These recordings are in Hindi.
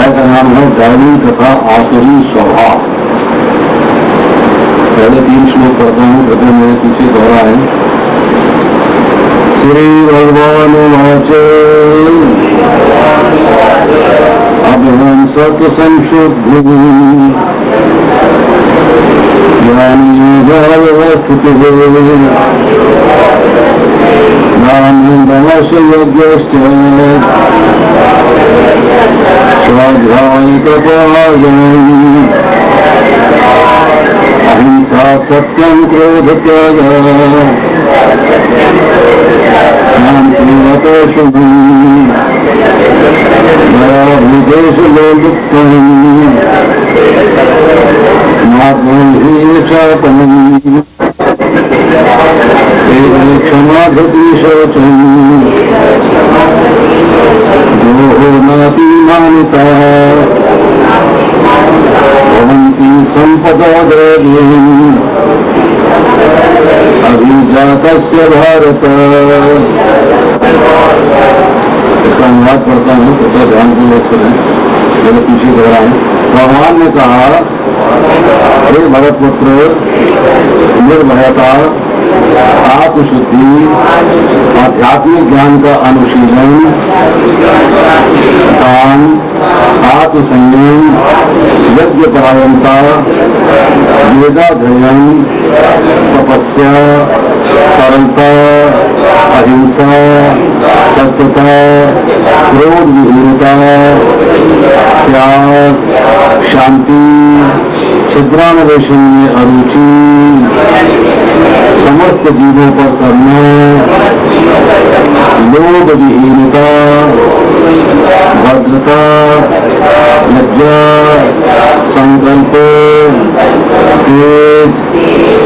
अध्याय का नाम है दैवी तथा आसुरी स्वभाव। पहले 3 श्लोक पढ़ता हूँ, कृपया मेरे पीछे दोहराए। श्री भगवान वाच अभ्यं सत संशुद्धि ज्ञानी व्यवस्थित नामश यज्ञश्च स्वाध्याय तपोयम् अहिंसा सत्यं क्रोध त्याग शांति शुभम दयाभूतेश लोलुप्तम् मार्गोहीक्षापनम् क्षमा धृति शौचम् दोहो नाति मानिता भवन्ति संपदा देवीम् अभिजातस्य भारत। इसका अनुवाद पढ़ता हूँ, कृपया ध्यान पूर्वक सुनें, मेरे पीछे दोहराएं। भगवान ने कहा, हे भरतपुत्र, निर्भयता, आत्मशुद्धि, आध्यात्मिक ज्ञान का अनुशीलन, दान, आत्मसंयम, यज्ञ परायणता, वेदाध्ययन, तपस्या, सरलता, अहिंसा, सत्यता, क्रोध विहीनता, त्याग, शांति, छिद्रान्वेषण में अरुचि, समस्त जीवों पर करना, लोभ विहीनता, भद्रता, लज्जा, संकल्प, तेज,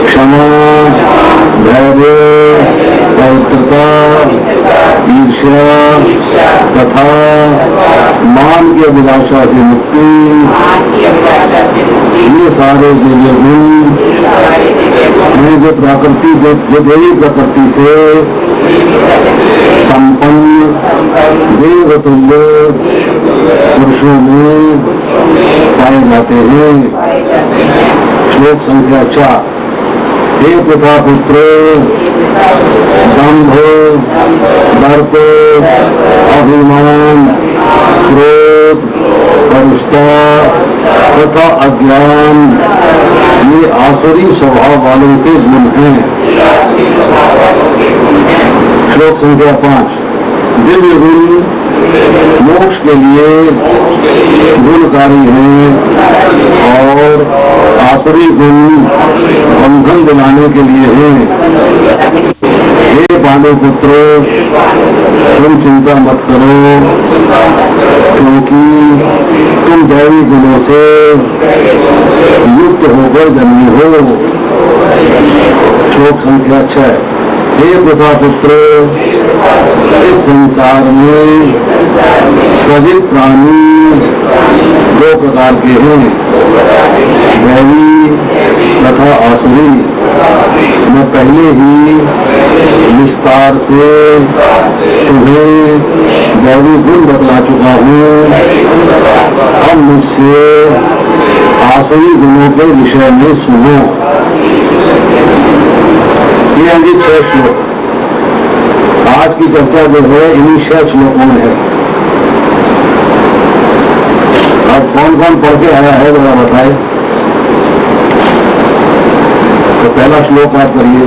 क्षमा, धैर्य, पवित्रता, ईर्ष्या तथा मान की अभिलाषा से मुक्ति, ये सारे दिव्य गुण हैं जो प्रकृति जो देवी प्रकृति से संपन्न देवतुल्य पुरुषों में पाए जाते हैं। श्लोक संख्या 4। हे पिता पुत्र, दंभ, दर्प, अभिमान, क्रोध, करुषता तथा अज्ञान ये आसुरी स्वभाव वालों के गुण हैं। श्लोक संख्या 5। दिव्य गुण मोक्ष के लिए गुणकारी हैं और आसुरी गुण बंधन दिलाने के लिए हैं। हे पांडु पुत्र, तुम चिंता मत करो, क्योंकि तुम दैवी गुणों से युक्त होकर जन्मे हो। श्लोक संख्या 6। हे पिता पुत्र, इस संसार में सभी प्राणी 2 प्रकार के हैं, दैवी तथा आसुरी। मैं पहले ही विस्तार से तुम्हें दैवी गुण बतला चुका हूँ। अब मुझसे आसुरी गुणों के विषय में सुनो। ये हैं 6 श्लोक। आज की चर्चा जो है इन्हीं 6 श्लोकों में है। अब कौन कौन पढ़ के आया है जरा बताए। तो पहला श्लोक आप करिए।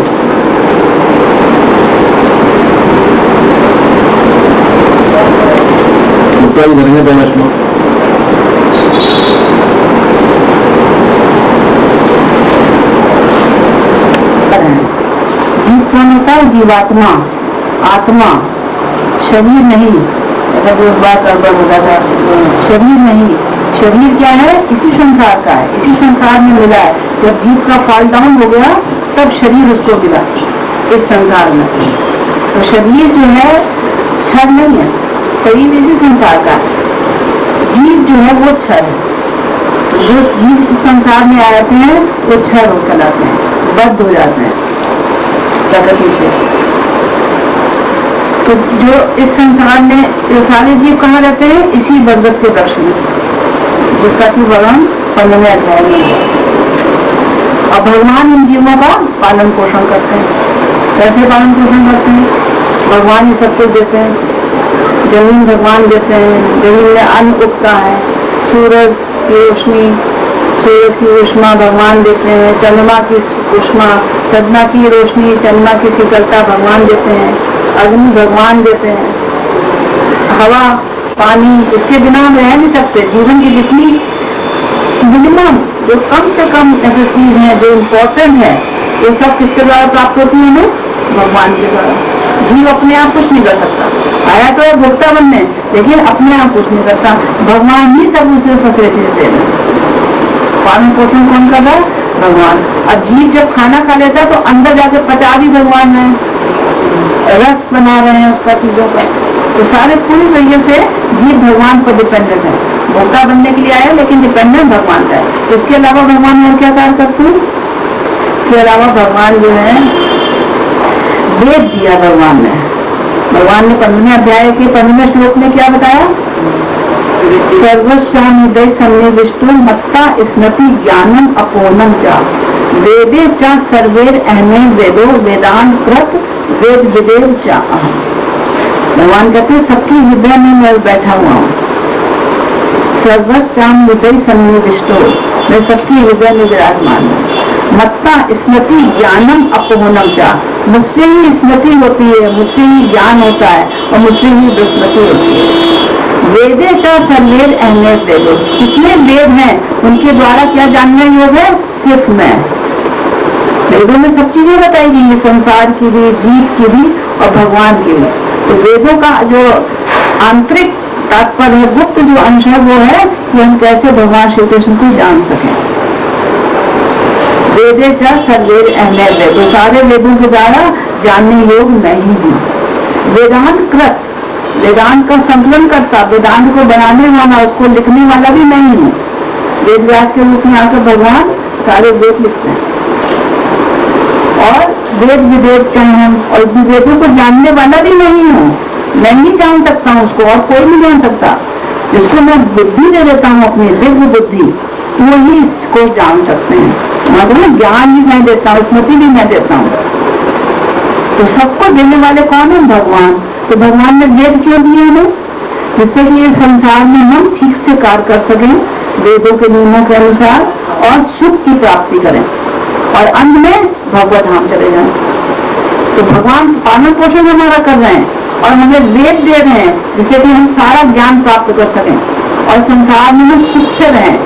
उत्तर करेंगे पहला श्लोक। जीव कौन होता है? जीवात्मा, आत्मा, शरीर नहीं। ऐसा जो बात गड़बड़ होता था, शरीर नहीं। शरीर क्या है? इसी संसार का है, इसी संसार में मिला है। जब जीव का फॉल डाउन हो गया तब शरीर उसको मिला इस संसार में। तो शरीर जो है क्षर नहीं है, शरीर इसी संसार का है। जीव जो है वो क्षर है। तो जो जीव इस संसार में आ जाते हैं वो क्षर हो कहलाते हैं, बद्ध हो जाते हैं प्रकृति से। तो जो इस संसार में जो सारे जीव कहाँ रहते हैं? इसी बद्ध के वृक्ष में। जिसका कि वर्णन 15वें अध्याय में है। और भगवान इन जीवों का पालन पोषण करते हैं। कैसे पालन पोषण करते हैं? भगवान ही सब कुछ देते हैं। जमीन भगवान देते हैं, जमीन में अन्न उगता है, सूरज की रोशनी, सूरज की ऊष्मा भगवान देते हैं, चंद्रमा की ऊष्मा, चंद्रमा की रोशनी, चंद्रमा की शीतलता भगवान देते हैं, अग्नि भगवान देते हैं, हवा, पानी, इसके बिना हम रह नहीं सकते। जीवन की जितनी मिनिमम जो कम से कम नेसेसिटीज हैं, जो इम्पोर्टेंट है, वो सब किसके द्वारा प्राप्त होती है? हमें भगवान के द्वारा। जीव अपने आप कुछ नहीं कर सकता। आया तो है भोक्ता बनने, लेकिन अपने आप कुछ नहीं करता। भगवान ही सब उसे फैसिलिटीज दे रहे हैं। पालन पोषण कौन कर रहा है? भगवान। अब जीव जब खाना खा लेता है तो अंदर जाके पचा भी भगवान है, रस बना रहे हैं उसका, चीजों का। तो सारे पूरी तरीके से जीव भगवान पर डिपेंडेंट है। भोक्ता बनने के लिए आया, लेकिन डिपेंडेंट भगवान का है। इसके अलावा भगवान और क्या कार्य करते हैं? इसके अलावा भगवान जो है वेद दिया भगवान ने। भगवान ने 15वें अध्याय के 15वें श्लोक में क्या बताया? सर्वस्वामिदय सन्निविष्टो मत्ता स्मृति ज्ञानम अपूर्णम च वेदे च सर्वेर अहमे वेदो वेदांत कृत वेद विदेव च। भगवान कहते हैं सबकी हृदय में मैं बैठा हुआ हूँ। सर्वस्वाम हृदय सन्निविष्टो, मैं सबकी हृदय में विराजमान हूँ। मत्ता स्मृति ज्ञानम अपहनम चा, मुझसे ही स्मृति होती है, मुझसे ही ज्ञान होता है और मुझसे ही विस्मृति होती है। वेदे चा सर्वेर अहमियत वेदो, कितने वेद हैं उनके द्वारा क्या जानने योग्य है? सिर्फ मैं। वेदों में सब चीजें बताई गई है, संसार की भी, जीव की भी और भगवान की भी। तो वेदों का जो आंतरिक तात्पर्य है, गुप्त जो अंश है, वो है कि हम कैसे भगवान श्री कृष्ण को जान सकें। वेदे च सर्वेर अहमियत वेदो, सारे वेदों के द्वारा जानने योग मैं ही हूँ। वेदांत कृत, वेदांत का संकलन करता, वेदांत को बनाने वाला, उसको लिखने वाला भी मैं ही हूँ। वेद व्यास के रूप में आकर भगवान सारे वेद लिखते हैं। और वेद विवेक चाहिए, और वेदों को जानने वाला भी मैं ही हूँ। मैं ही जान सकता हूँ उसको, और कोई नहीं जान सकता। जिसको मैं बुद्धि दे देता हूँ, अपनी दिव्य बुद्धि, वो ही इसको जान सकते हैं। मतलब ज्ञान भी मैं देता हूँ, स्मृति भी मैं देता हूँ। तो सबको देने वाले कौन है? भगवान। तो भगवान ने वेद क्यों दिए हमें? जिससे कि ये संसार में हम ठीक से कार्य कर सकें, वेदों के नियमों के अनुसार, और सुख की प्राप्ति करें, और अंत में भगवत धाम चले जाएं। तो भगवान पालन पोषण हमारा कर रहे हैं और हमें वेद दे रहे हैं, जिससे कि हम सारा ज्ञान प्राप्त कर सकें और संसार में हम सुख से रहें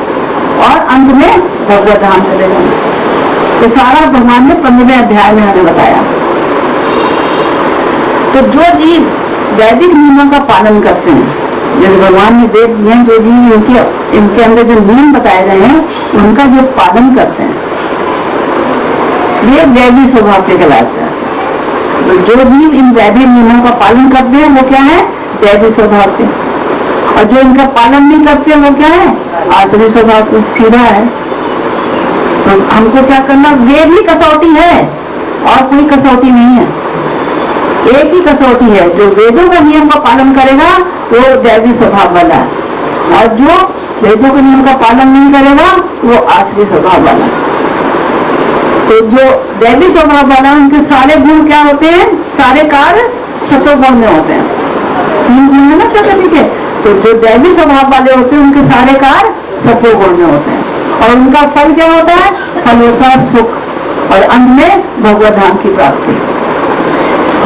और अंत में भगवत धाम चले जाएं। तो सारा भगवान ने 15वें अध्याय में हमें बताया। तो जो जीव वैदिक नियमों का पालन करते हैं, जैसे भगवान ने वेद दिए, जो जीव इनके अंदर जो नियम बताए गए हैं उनका जो पालन करते हैं, ये वैदिक स्वभाव के कहलाते हैं। तो जो जीव इन वैदिक नियमों का पालन करते हैं वो क्या है? वैदिक स्वभाव के। और जो इनका पालन नहीं करते वो क्या है? आसुरी स्वभाव के। सीधा है। तो हमको क्या करना? वेद ही कसौटी है और कोई कसौटी नहीं है। एक ही कसौटी है, जो वेदों का नियम का पालन करेगा वो दैवी स्वभाव वाला है, और जो वेदों के नियम का पालन नहीं करेगा वो आसुरी स्वभाव वाला है। तो जो दैवी स्वभाव वाला, उनके सारे गुण क्या होते हैं? सारे कार्य सतोगुण में होते हैं। 3 गुण है ना प्रकृति के। तो जो दैवी स्वभाव वाले होते हैं उनके सारे कार्य सतोगुण में होते हैं, और उनका फल क्या होता है? फल होता है सुख, और अंत में भगवत धाम की प्राप्ति।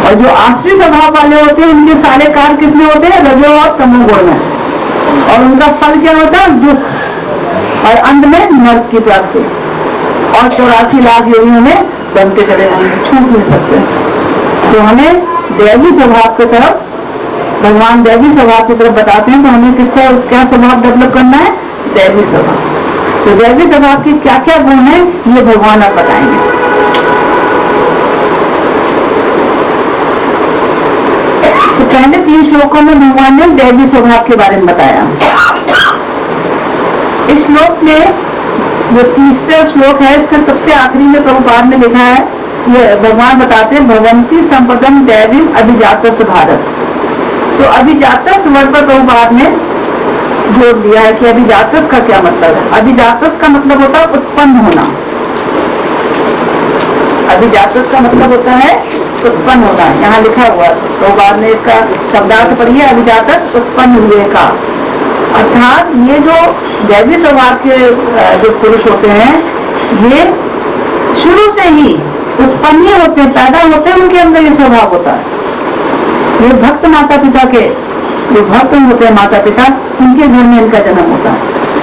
और जो आसुरी स्वभाव वाले होते हैं उनके सारे कार्य किसमें होते हैं? रजो और तमोगुण में, और उनका फल क्या होता है? दुख, और अंत में नरक की प्राप्ति। और 84 लाख योनियों में बनते चले जाएंगे, छूट नहीं सकते। तो हमें दैवी स्वभाव की तरफ, भगवान दैवी स्वभाव की तरफ बताते हैं। तो हमें किसका क्या स्वभाव डेवलप करना है? दैवी स्वभाव। तो दैवी स्वभाव के क्या क्या गुण है ये भगवान आप बताएंगे। तो पहले 3 श्लोकों में भगवान ने दैवी स्वभाव के बारे में बताया। इस श्लोक में जो तीसरा श्लोक है, इसका सबसे आखिरी में प्रभुपाद ने लिखा है, ये भगवान बताते हैं भगवंती संपदम दैवी अभिजात भारत। तो अभिजात वर्ड पर प्रभुपाद ने जोड़ दिया है कि अभिजातस का क्या मतलब है। अभिजातस का मतलब होता है उत्पन्न होना। अभिजातस का मतलब होता है उत्पन्न होना। यहाँ लिखा हुआ तो बाद में इसका शब्दार्थ पढ़िए, अभिजातस उत्पन्न हुए का। अर्थात ये जो दैवी स्वभाव के जो पुरुष होते हैं ये शुरू से ही उत्पन्न होते हैं, पैदा होते हैं, उनके अंदर ये स्वभाव होता है। ये भक्त माता पिता के जो भक्त होते हैं माता पिता, उनके घर में इनका जन्म होता है।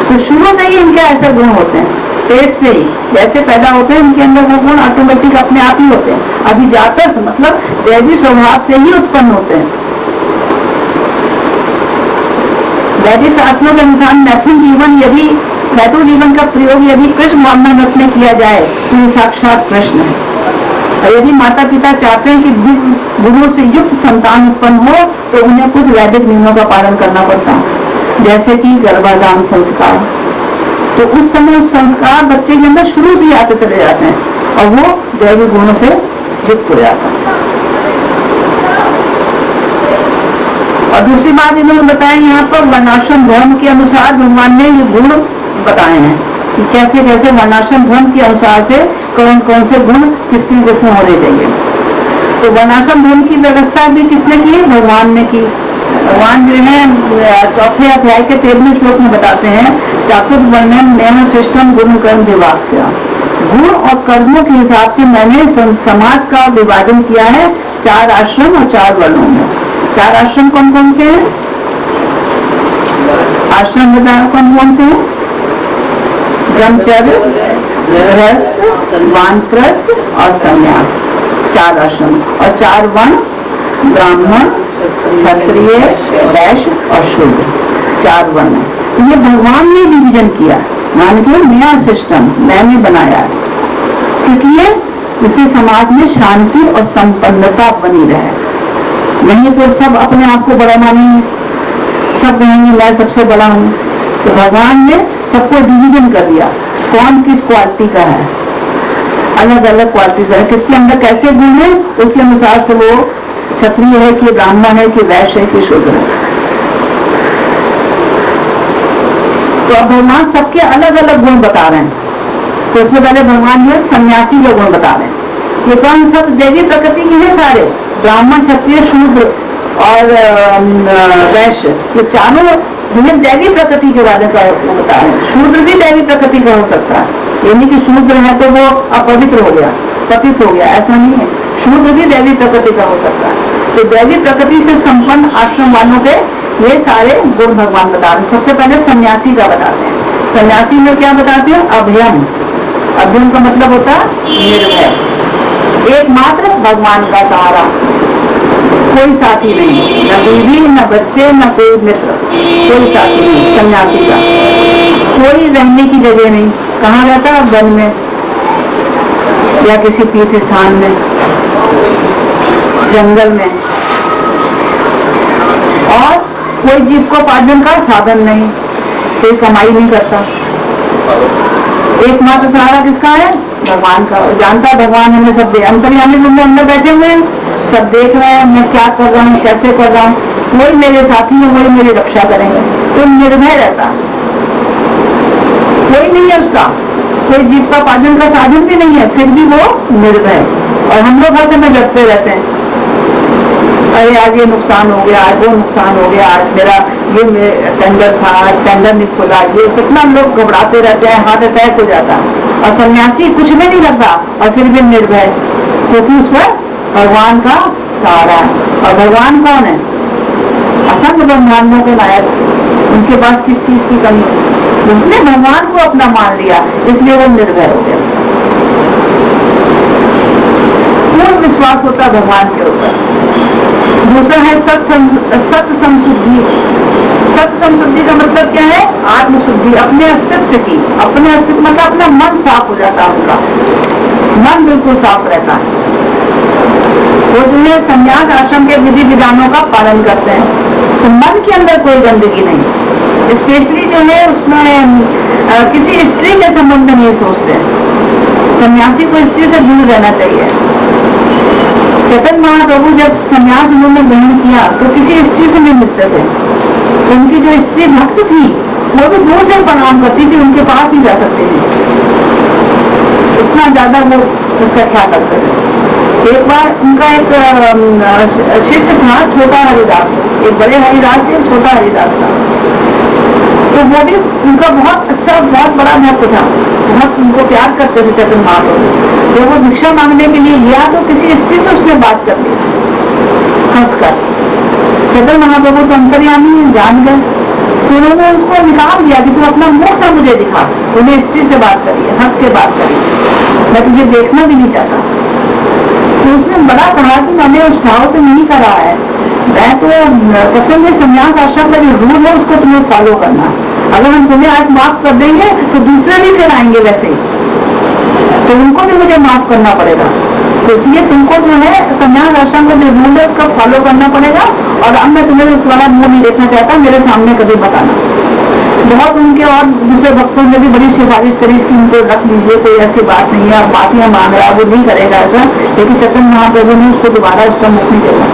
तो शुरू से ही इनके ऐसे गुण होते हैं, पेट से ही जैसे पैदा होते हैं इनके अंदर वो गुण ऑटोमेटिक अपने आप ही होते हैं। अभिजातस मतलब दैवी स्वभाव से ही उत्पन्न होते हैं। वैदिक शास्त्रों के अनुसार मैथुन जीवन का प्रयोग यदि कृष्ण मानस में किया जाए तो ये साक्षात कृष्ण है। और यदि माता पिता चाहते हैं कि दिव्य गुणों से युक्त संतान उत्पन्न हो तो उन्हें कुछ वैदिक नियमों का पालन करना पड़ता है, जैसे कि गर्भाधान संस्कार। तो उस समय उस संस्कार बच्चे के अंदर शुरू से ही आते चले जाते हैं और वो दैवी गुणों से युक्त हो जाता है। और दूसरी बात इन्होंने बताया यहाँ पर वर्णाश्रम धर्म के अनुसार भगवान ने ये गुण बताए हैं कि कैसे कैसे वर्णाश्रम धर्म के अनुसार से कौन कौन से गुण किसमें होने चाहिए। तो वर्णाश्रम धर्म की व्यवस्था भी किसने की? भगवान ने की। भगवान जो है चौथे अध्याय के 13वें श्लोक में बताते हैं, चातुर्वर्ण्यम नियम सिस्टम गुण कर्म विभाग से। गुण और कर्मों के हिसाब से मैंने समाज का विभाजन किया है 4 आश्रम और 4 वर्णों में। 4 आश्रम कौन कौन से हैं? आश्रम बताया कौन कौन से हैं? ब्रह्मचर्य, गृहस्थ, वानप्रस्थ और संन्यास। 4 आश्रम और 4 वर्ण, ब्राह्मण, क्षत्रिय, वैश्य और शूद्र। 4 वर्ण। ये भगवान ने डिवीजन किया, मान के नया सिस्टम मैंने बनाया है। इसलिए इससे समाज में शांति और संपन्नता बनी रहे। नहीं तो सब अपने आप को बड़ा मानेंगे, सब कहेंगे मैं सबसे बड़ा हूँ। तो भगवान ने सबको डिवीजन कर दिया, कौन किस क्वालिटी का है, अलग अलग क्वालिटी का है, किसके अंदर कैसे गुण है, उसके अनुसार से वो क्षत्रिय है कि ब्राह्मण है कि वैश्य है कि शूद्र है। तो अब भगवान सबके अलग अलग गुण बता रहे हैं। सबसे पहले भगवान जो सन्यासी के गुण बता रहे हैं। ये कौन सब दैवी प्रकृति के हैं सारे, ब्राह्मण, क्षत्रिय, शूद्र और वैश्य, ये चारों विभिन्न दैवी प्रकृति के बारे में बता रहे हैं। शूद्र भी दैवी प्रकृति का हो सकता है, ये नहीं कि शूद्र है तो वो अपवित्र हो गया, पतित हो गया, ऐसा नहीं है। शूद्र भी दैवी प्रकृति का हो सकता है। तो दैवी प्रकृति से संपन्न आश्रम वालों के ये सारे गुण भगवान बता रहे हैं। सबसे पहले सन्यासी का बताते हैं। सन्यासी में क्या बताते हैं? अभयम। अभयम का मतलब होता है निर्भय, एकमात्र भगवान का सहारा, कोई साथी नहीं, न बीवी, न बच्चे, न कोई मित्र, कोई साथी नहीं। सन्यासी का कोई रहने की जगह नहीं। कहाँ रहता है? वन में या किसी तीर्थ स्थान में, जंगल में। और कोई जीविकोपार्जन का साधन नहीं, कोई कमाई नहीं करता। एकमात्र सहारा किसका है? भगवान का। जानता है भगवान हमें सब अंतर्यामी रूप में अंदर बैठे हुए हैं, सब देख रहे हैं मैं क्या कर रहा हूँ, कैसे कर रहा हूँ। वही मेरे साथी है, वही मेरी रक्षा करेंगे। तो निर्भय रहता, कोई नहीं है उसका, कोई जीविकोपार्जन का साधन भी नहीं है, फिर भी वो निर्भय। और हम लोग हर समय डरते रहते हैं, अरे आज ये नुकसान हो गया, आज वो नुकसान हो गया, आज मेरा ये टेंडर था, आज टेंडर नहीं खुला। ये कितना लोग घबराते रहते हैं, हार्ट अटैक हो जाता है। और सन्यासी कुछ भी नहीं करता और फिर भी निर्भय, क्योंकि उस पर भगवान का सहारा है। और भगवान कौन है? असंख्य ब्रह्मांडों के नायक, उनके पास किस चीज की कमी है? उसने भगवान को अपना मान लिया, इसलिए वो निर्भय हो गया। पूर्ण विश्वास होता है भगवान के ऊपर। दूसरा है सत्य संशुद्धि। सत्य संशुद्धि का मतलब क्या है? आत्मशुद्धि, अपने अस्तित्व की। अपने अस्तित्व मतलब अपना मन साफ हो जाता है, उनका मन बिल्कुल साफ रहता है। वो जो है संन्यास आश्रम के विधि विधानों का पालन करते हैं, तो मन के अंदर कोई गंदगी नहीं। स्पेशली जो है उसमें किसी स्त्री के संबंध नहीं सोचते। सन्यासी को स्त्री से दूर रहना चाहिए। चैतन्य महाप्रभु जब संन्यास उन्होंने ग्रहण किया तो किसी स्त्री से नहीं मिलते थे, उनकी जो स्त्री भक्त थी वो भी दूर से प्रणाम करती थी, उनके पास ही जा सकते थे, इतना ज्यादा वो उसका ख्याल रखते थे। एक बार उनका एक शिष्य था, छोटा हरिदास, एक बड़े हरिदास थे, छोटा हरिदास था, तो वो भी उनका बहुत अच्छा, बहुत बड़ा भक्त था, बहुत उनको प्यार करते थे चैतन्य महाप्रभु। जब वो भिक्षा मांगने के लिए गया तो किसी स्त्री से उसने बात कर ली हंसकर। चैतन्य महाप्रभु तो अंतर्यामी जान गए, तो उन्होंने उसको निकाल दिया कि तू अपना मुंह ना मुझे दिखा, उन्हें स्त्री से बात करी, हंस के बात करी, मैं तुझे देखना भी नहीं चाहता। तो उसने बड़ा कहा कि मैंने उस भाव से नहीं करा है, मैं तो कहते हैं संन्यास आश्रम का जो रूल है उसको तुम्हें फॉलो करना, अगर हम तुम्हें आज माफ कर देंगे तो दूसरे भी फिर आएंगे वैसे ही, तो उनको भी मुझे माफ करना पड़ेगा, तो इसलिए तुमको जो है संन्यास आश्रम का जो रूल है उसका फॉलो करना पड़ेगा, और अब मैं तुम्हें तुम्हारा मुंह नहीं देखना चाहता, मेरे सामने कभी बताना। बहुत उनके और दूसरे भक्तों ने भी बड़ी सिफारिश करी कि उनको रख लीजिए, कोई ऐसी बात नहीं है, आप माफिया मांग रहा है, वो नहीं करेगा ऐसा, लेकिन चैतन्य महाप्रभु ने उसको दोबारा उसका मुख नहीं देगा,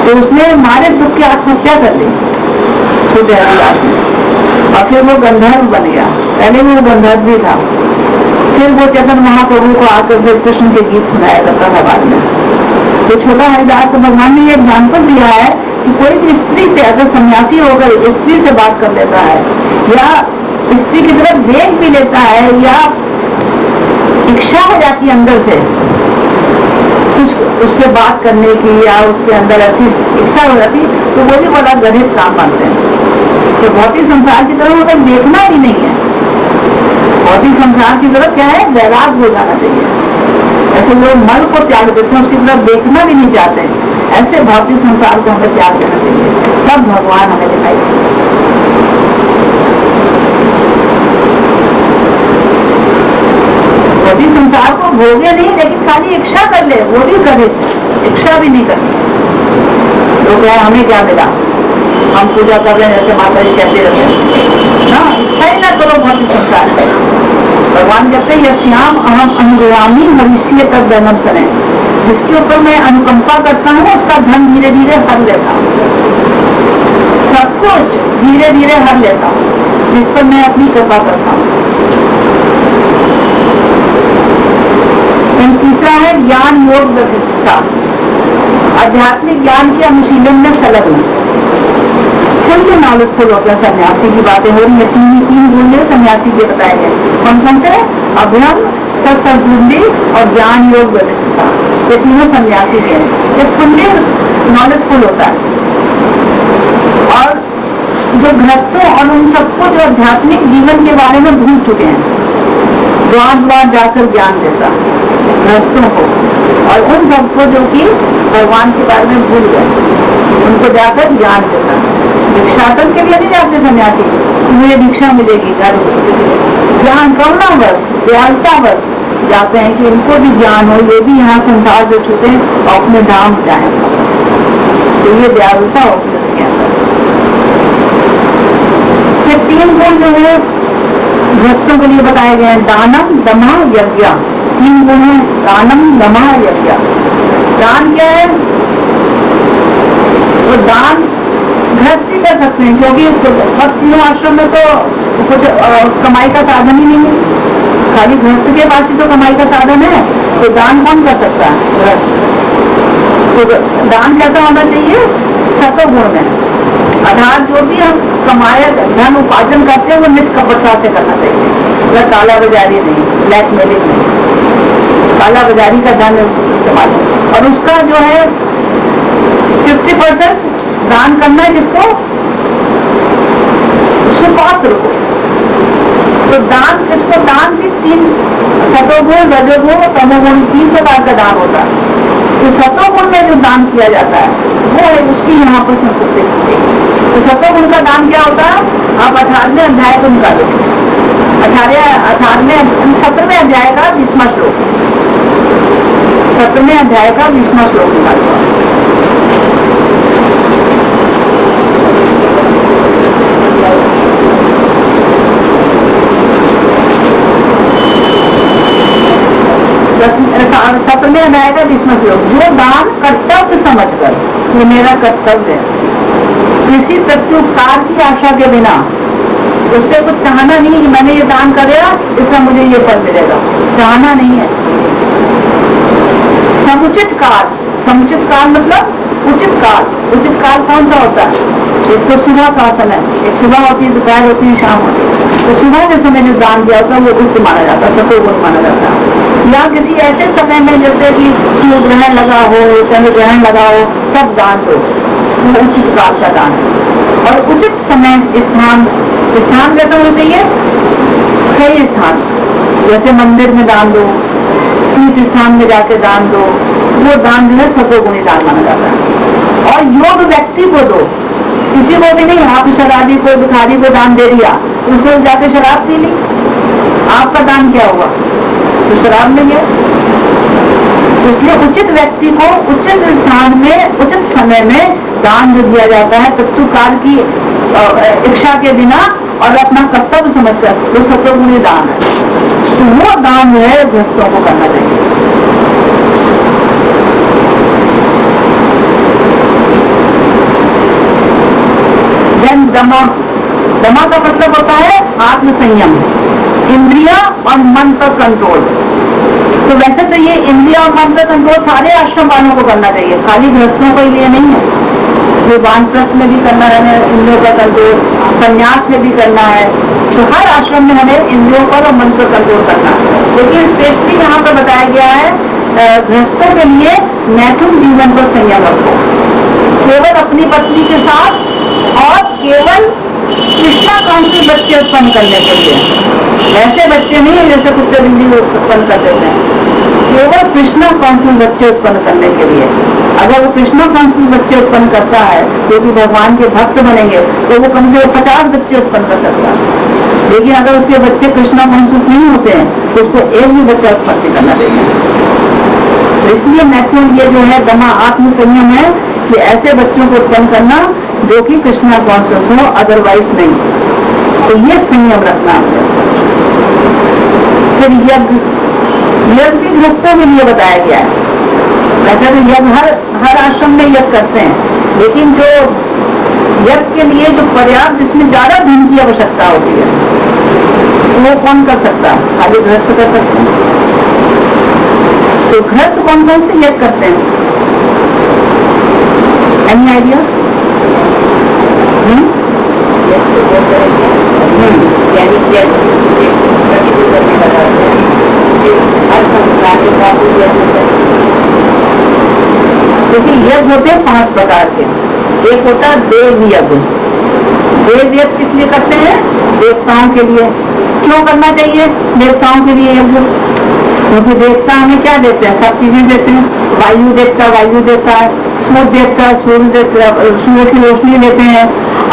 तो उसने मारे दुख की आत्महत्या कर ली छोटे हरिदास ने, और फिर वो गंधर्व बन गया, पहले भी वो गंधर्व भी था, फिर वो चैतन्य महाप्रभु को आकर फिर कृष्ण के गीत सुनाया करता था बाद में। तो छोटा हरिदास को भगवान ने ये एग्जाम्पल दिया है कि कोई भी स्त्री से अगर सन्यासी होकर स्त्री से बात कर लेता है, या स्त्री की तरफ देख भी लेता है, या इच्छा हो जाती है अंदर से कुछ उससे बात करने की, या उसके अंदर ऐसी इच्छा हो जाती, तो वो भी बड़ा गरीब काम मानते हैं। तो भौतिक संसार की तरफ उन्हें देखना ही नहीं है, भौतिक संसार की तरफ क्या है, वैराग हो जाना चाहिए। ऐसे लोग मल को त्याग देते हैं, उसकी तरफ देखना भी नहीं चाहते, ऐसे भौतिक संसार को हमें त्याग देना चाहिए, तब भगवान हमें दिखाई देंगे। भौतिक संसार को भोगे नहीं, लेकिन खाली इच्छा कर ले, वो भी करे, इच्छा भी नहीं करनी। लोग कहे हमें क्या मिला, हम पूजा कर रहे हैं जैसे माता जी कहते रहते हैं ना, इच्छा ही ना करो भौतिक संसार। भगवान कहते हैं यस्याम अहम अनुगामी भविष्य तक जन्म सने, जिसके ऊपर मैं अनुकंपा करता हूँ उसका धन धीरे धीरे हर लेता हूँ, सब कुछ धीरे धीरे हर लेता हूँ जिस पर मैं अपनी कृपा करता हूँ। तीसरा है ज्ञान योग व्यवस्था, आध्यात्मिक ज्ञान के अनुशीलन में संलग्न, फुल्ली नॉलेजफुल होता है। सन्यासी की बातें हो रही है, तीन गुण सन्यासी के बताए गए, कौन कौन से, अभ्यम, सत्संबुद्धि और ज्ञान योग व्यवस्था, ये तीनों सन्यासी के, ये फुल्ली नॉलेजफुल होता है। और जो गृहस्थों और उन सबको जो आध्यात्मिक जीवन के बारे में भूल चुके हैं, द्वार द्वार जाकर ज्ञान देता गृहस्थों को, और उन सबको जो कि भगवान के बारे में भूल गए उनको जाकर ज्ञान देता। भिक्षाटन के लिए नहीं जाते सन्यासी, मुझे भिक्षा मिलेगी घर, ज्ञान करना बस, दयालुता बस जाते हैं कि इनको भी ज्ञान हो, ये भी यहाँ संसार से छूटे और अपने धाम जाए, तो ये दयालुता होती है उसके अंदर। ये तीन गुण जो है गृहस्थों के लिए बताए गए हैं, दानम, दमा, यज्ञ, तीन गुण है, दानम, दमा, यज्ञ। दान क्या है, वो दान गृहस्थी कर सकते हैं, क्योंकि हर तीनों आश्रम में तो कुछ कमाई का साधन ही नहीं है, खाली गृहस्थ के पास ही तो कमाई का साधन है, तो दान कौन कर सकता है, गृहस्थ। तो दान कैसा होना चाहिए, सत्वगुण में, अर्थात जो भी हम कमाया धन उपार्जन करते हैं वो निष्कपटता से करना चाहिए, मतलब काला बाजारी नहीं, ब्लैक मेलिंग नहीं, काला बाजारी का धन इस्तेमाल, और उसका जो है 50% दान करना है, जिसको, सुपात्र को। तो दान, इसको दान भी तीन, सतोगुण, रजोगुण, तमोगुण, 3 प्रकार का दान होता है। तो सतोगुण में जो दान किया जाता है वो है उसकी यहाँ पर संस्कृति होती है। तो सतोगुण का दान क्या होता है, आप 18वें अध्याय को निकालो, 17वें अध्याय का 20वां श्लोक, 17वें अध्याय का 20वां श्लोक निकालो। सत्रहवें अध्याय का 20वां श्लोक, जो दान कर्तव्य समझकर, ये मेरा कर्तव्य है, किसी प्रत्युपकार की आशा के बिना, उससे कुछ चाहना नहीं कि मैंने ये दान कर दिया इसका मुझे ये फल मिलेगा, चाहना नहीं है। समुचित काल मतलब उचित काल। उचित काल कौन सा होता है? एक तो सुबह का समय, एक सुबह होती है, दोपहर होती है, शाम होती है। तो सुबह के समय जो दान दिया होता है वो उच्च माना जाता है, सतोगुण माना जाता है। या किसी ऐसे समय में जैसे कि सूर्य ग्रहण लगा हो, चंद्र ग्रहण लगा हो, तब दान दो, वो उचित काल का दान है। और उचित समय, स्थान कैसा होना चाहिए? सही स्थान, जैसे मंदिर में दान दो, तीर्थ स्थान में जाके दान दो, वो दान जो है सतोगुणी दान माना जाता है। और योग व्यक्ति को दो, किसी को भी नहीं। आप शराबी को, भिखारी को दान दे दिया, उसको जाके शराब पी ली, आपका दान क्या हुआ? तो शराब में गया। इसलिए उचित व्यक्ति को उचित स्थान में उचित समय में दान जो दिया जाता है प्रत्युपकार की इच्छा के बिना और अपना कर्तव्य समझकर, वो सतोगुणी दान है। तो वो दान जो है गृहस्थों को करना चाहिए। दमा का मतलब होता है आत्मसंयम, इंद्रिया और मन पर कंट्रोल। तो वैसे तो ये इंद्रिया और मन पर कंट्रोल सारे आश्रम वालों को करना चाहिए, खाली गृहस्थों को लिए नहीं है। जो वानप्रस्थ में भी करना है इंद्रियों का कंट्रोल, संन्यास में भी करना है। तो हर आश्रम में हमें इंद्रियों पर और मन पर कंट्रोल करना है। लेकिन स्पेशली यहाँ पर बताया गया है गृहस्थों के लिए मैथुन जीवन पर संयम रखो, केवल अपनी पत्नी के साथ और केवल कृष्णाकांक्षी बच्चे उत्पन्न करने के लिए। ऐसे बच्चे नहीं है जैसे कुत्ते बिल्ली उत्पन्न कर देते हैं, केवल कृष्णाकांक्षी बच्चे उत्पन्न करने के लिए। अगर वो कृष्णाकांक्षी बच्चे उत्पन्न करता है जो कि भगवान के भक्त बनेंगे, तो वो कम से कम 50 बच्चे उत्पन्न कर सकता है। लेकिन अगर उसके बच्चे कृष्णाकांक्षी नहीं होते हैं तो उसको एक भी बच्चा उत्पन्न करना चाहिए। तो इसलिए मैथुन ये जो है दमा आत्म संयम है कि ऐसे बच्चों को उत्पन्न करना जो कि कृष्णा कॉन्शियस हो, अदरवाइज नहीं। तो ये संयम रखना है। फिर यज्ञ भी गृहस्थों के लिए बताया गया है। वैसे तो यज्ञ हर आश्रम में यज्ञ करते हैं, लेकिन जो यज्ञ के लिए जो पर्याप्त, जिसमें ज्यादा धन की आवश्यकता होती है, वो कौन कर सकता है? खाली गृहस्थ कर सकते हैं। तो गृहस्थ कौन कौन से यज्ञ करते हैं? Any idea? हर संस्कार के साथ क्योंकि यज्ञ होते हैं 5 प्रकार के। एक होता है देव यज्ञ। देव यज्ञ किस लिए करते हैं? देवताओं के लिए। क्यों करना चाहिए देवताओं के लिए यज्ञ? क्योंकि देवता हमें क्या देते हैं? सब चीजें देते हैं। वायु देता है, सूर्य देवता सूरज की रोशनी देते हैं,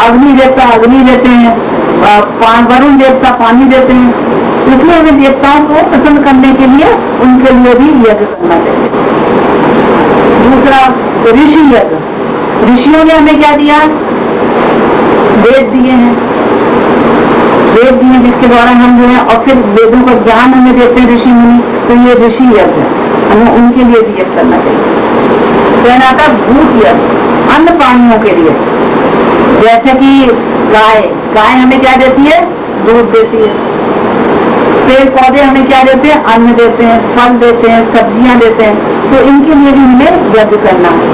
अग्नि देवता अग्नि देते हैं, वरुण देवता पानी देते हैं। इसलिए हमें देवताओं को प्रसन्न करने के लिए उनके लिए भी यज्ञ करना चाहिए। दूसरा ऋषि यज्ञ। ऋषियों ने हमें क्या दिया? वेद दिए हैं, जिसके द्वारा हम जो है, और फिर वेदों का ज्ञान हमें देते हैं ऋषि मुनि। तो ये ऋषि यज्ञ है, हमें उनके लिए भी यज्ञ करना चाहिए। कहना था भूत यज्ञ, अन्न प्राणियों के लिए। जैसे कि गाय हमें क्या देती है? दूध देती है। पेड़ पौधे हमें क्या देते हैं? अन्न देते हैं, फल देते हैं, सब्जियां देते हैं। तो इनके लिए भी हमें यज्ञ करना है।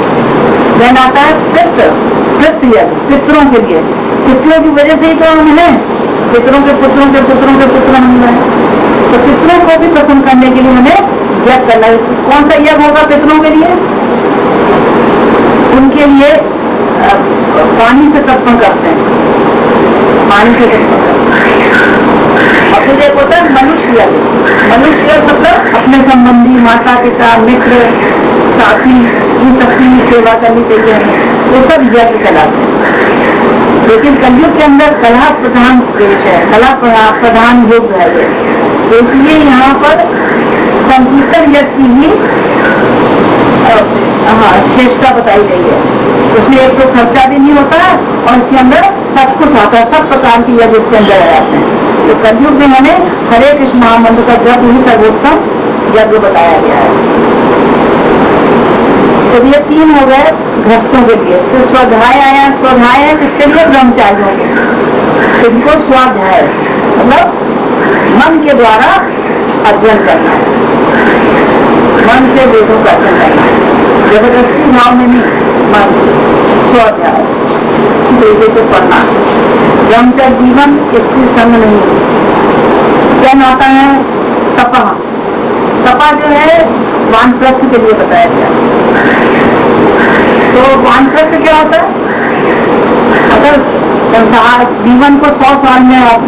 देन आता है पितृ यज्ञ, पितरों के लिए। पितरों की वजह से ही तो हम हैं, पितरों के पुत्रों के पुत्रों के पुत्र हम हैं। तो पितरों को भी प्रसन्न करने के लिए हमें यज्ञ करना है। कौन सा यज्ञ होगा पितरों के लिए? उनके लिए पानी से तर्पण करते हैं, पानी से तर्पण करते हैं। और फिर एक होता है मनुष्य यज्ञ मतलब अपने संबंधी, माता पिता, मित्र, साथी, इन सबकी सेवा करनी चाहिए हमें। ये सब यज्ञ कहलाते हैं। लेकिन कलयुग के अंदर कला प्रधान देश है, कला प्रधान युग है ये। तो इसलिए यहाँ पर संकीर्तन यज्ञ की ही श्रेष्ठता बताई गई है। उसमें एक तो खर्चा भी नहीं होता है और इसके अंदर सब कुछ आता है, सब प्रकार की यज्ञ इसके अंदर आ जाते हैं। तो कलयुग में हमें हरे कृष्ण महामंत्र का जप ही सर्वोत्तम यज्ञ बताया गया है। तो ये 3 हो गए गृहस्थों के लिए। तो स्वाध्याय आया, स्वाध्याय है किसके लिए? ब्रह्मचारियों के लिए। इनको स्वाध्याय मतलब मन के द्वारा अध्ययन करना है, मन से वेदों का अध्ययन करना है, जबरदस्ती भाव में नहीं, मन स्वाध्याय अच्छी तरीके से पढ़ना। ब्रह्मचर्य जीवन, स्त्री संग नहीं। क्या आता है? तपा। तपा जो है वानप्रस्थ के लिए बताया गया। तो वानप्रस्थ क्या होता है? अगर संसार जीवन को 100 साल में आप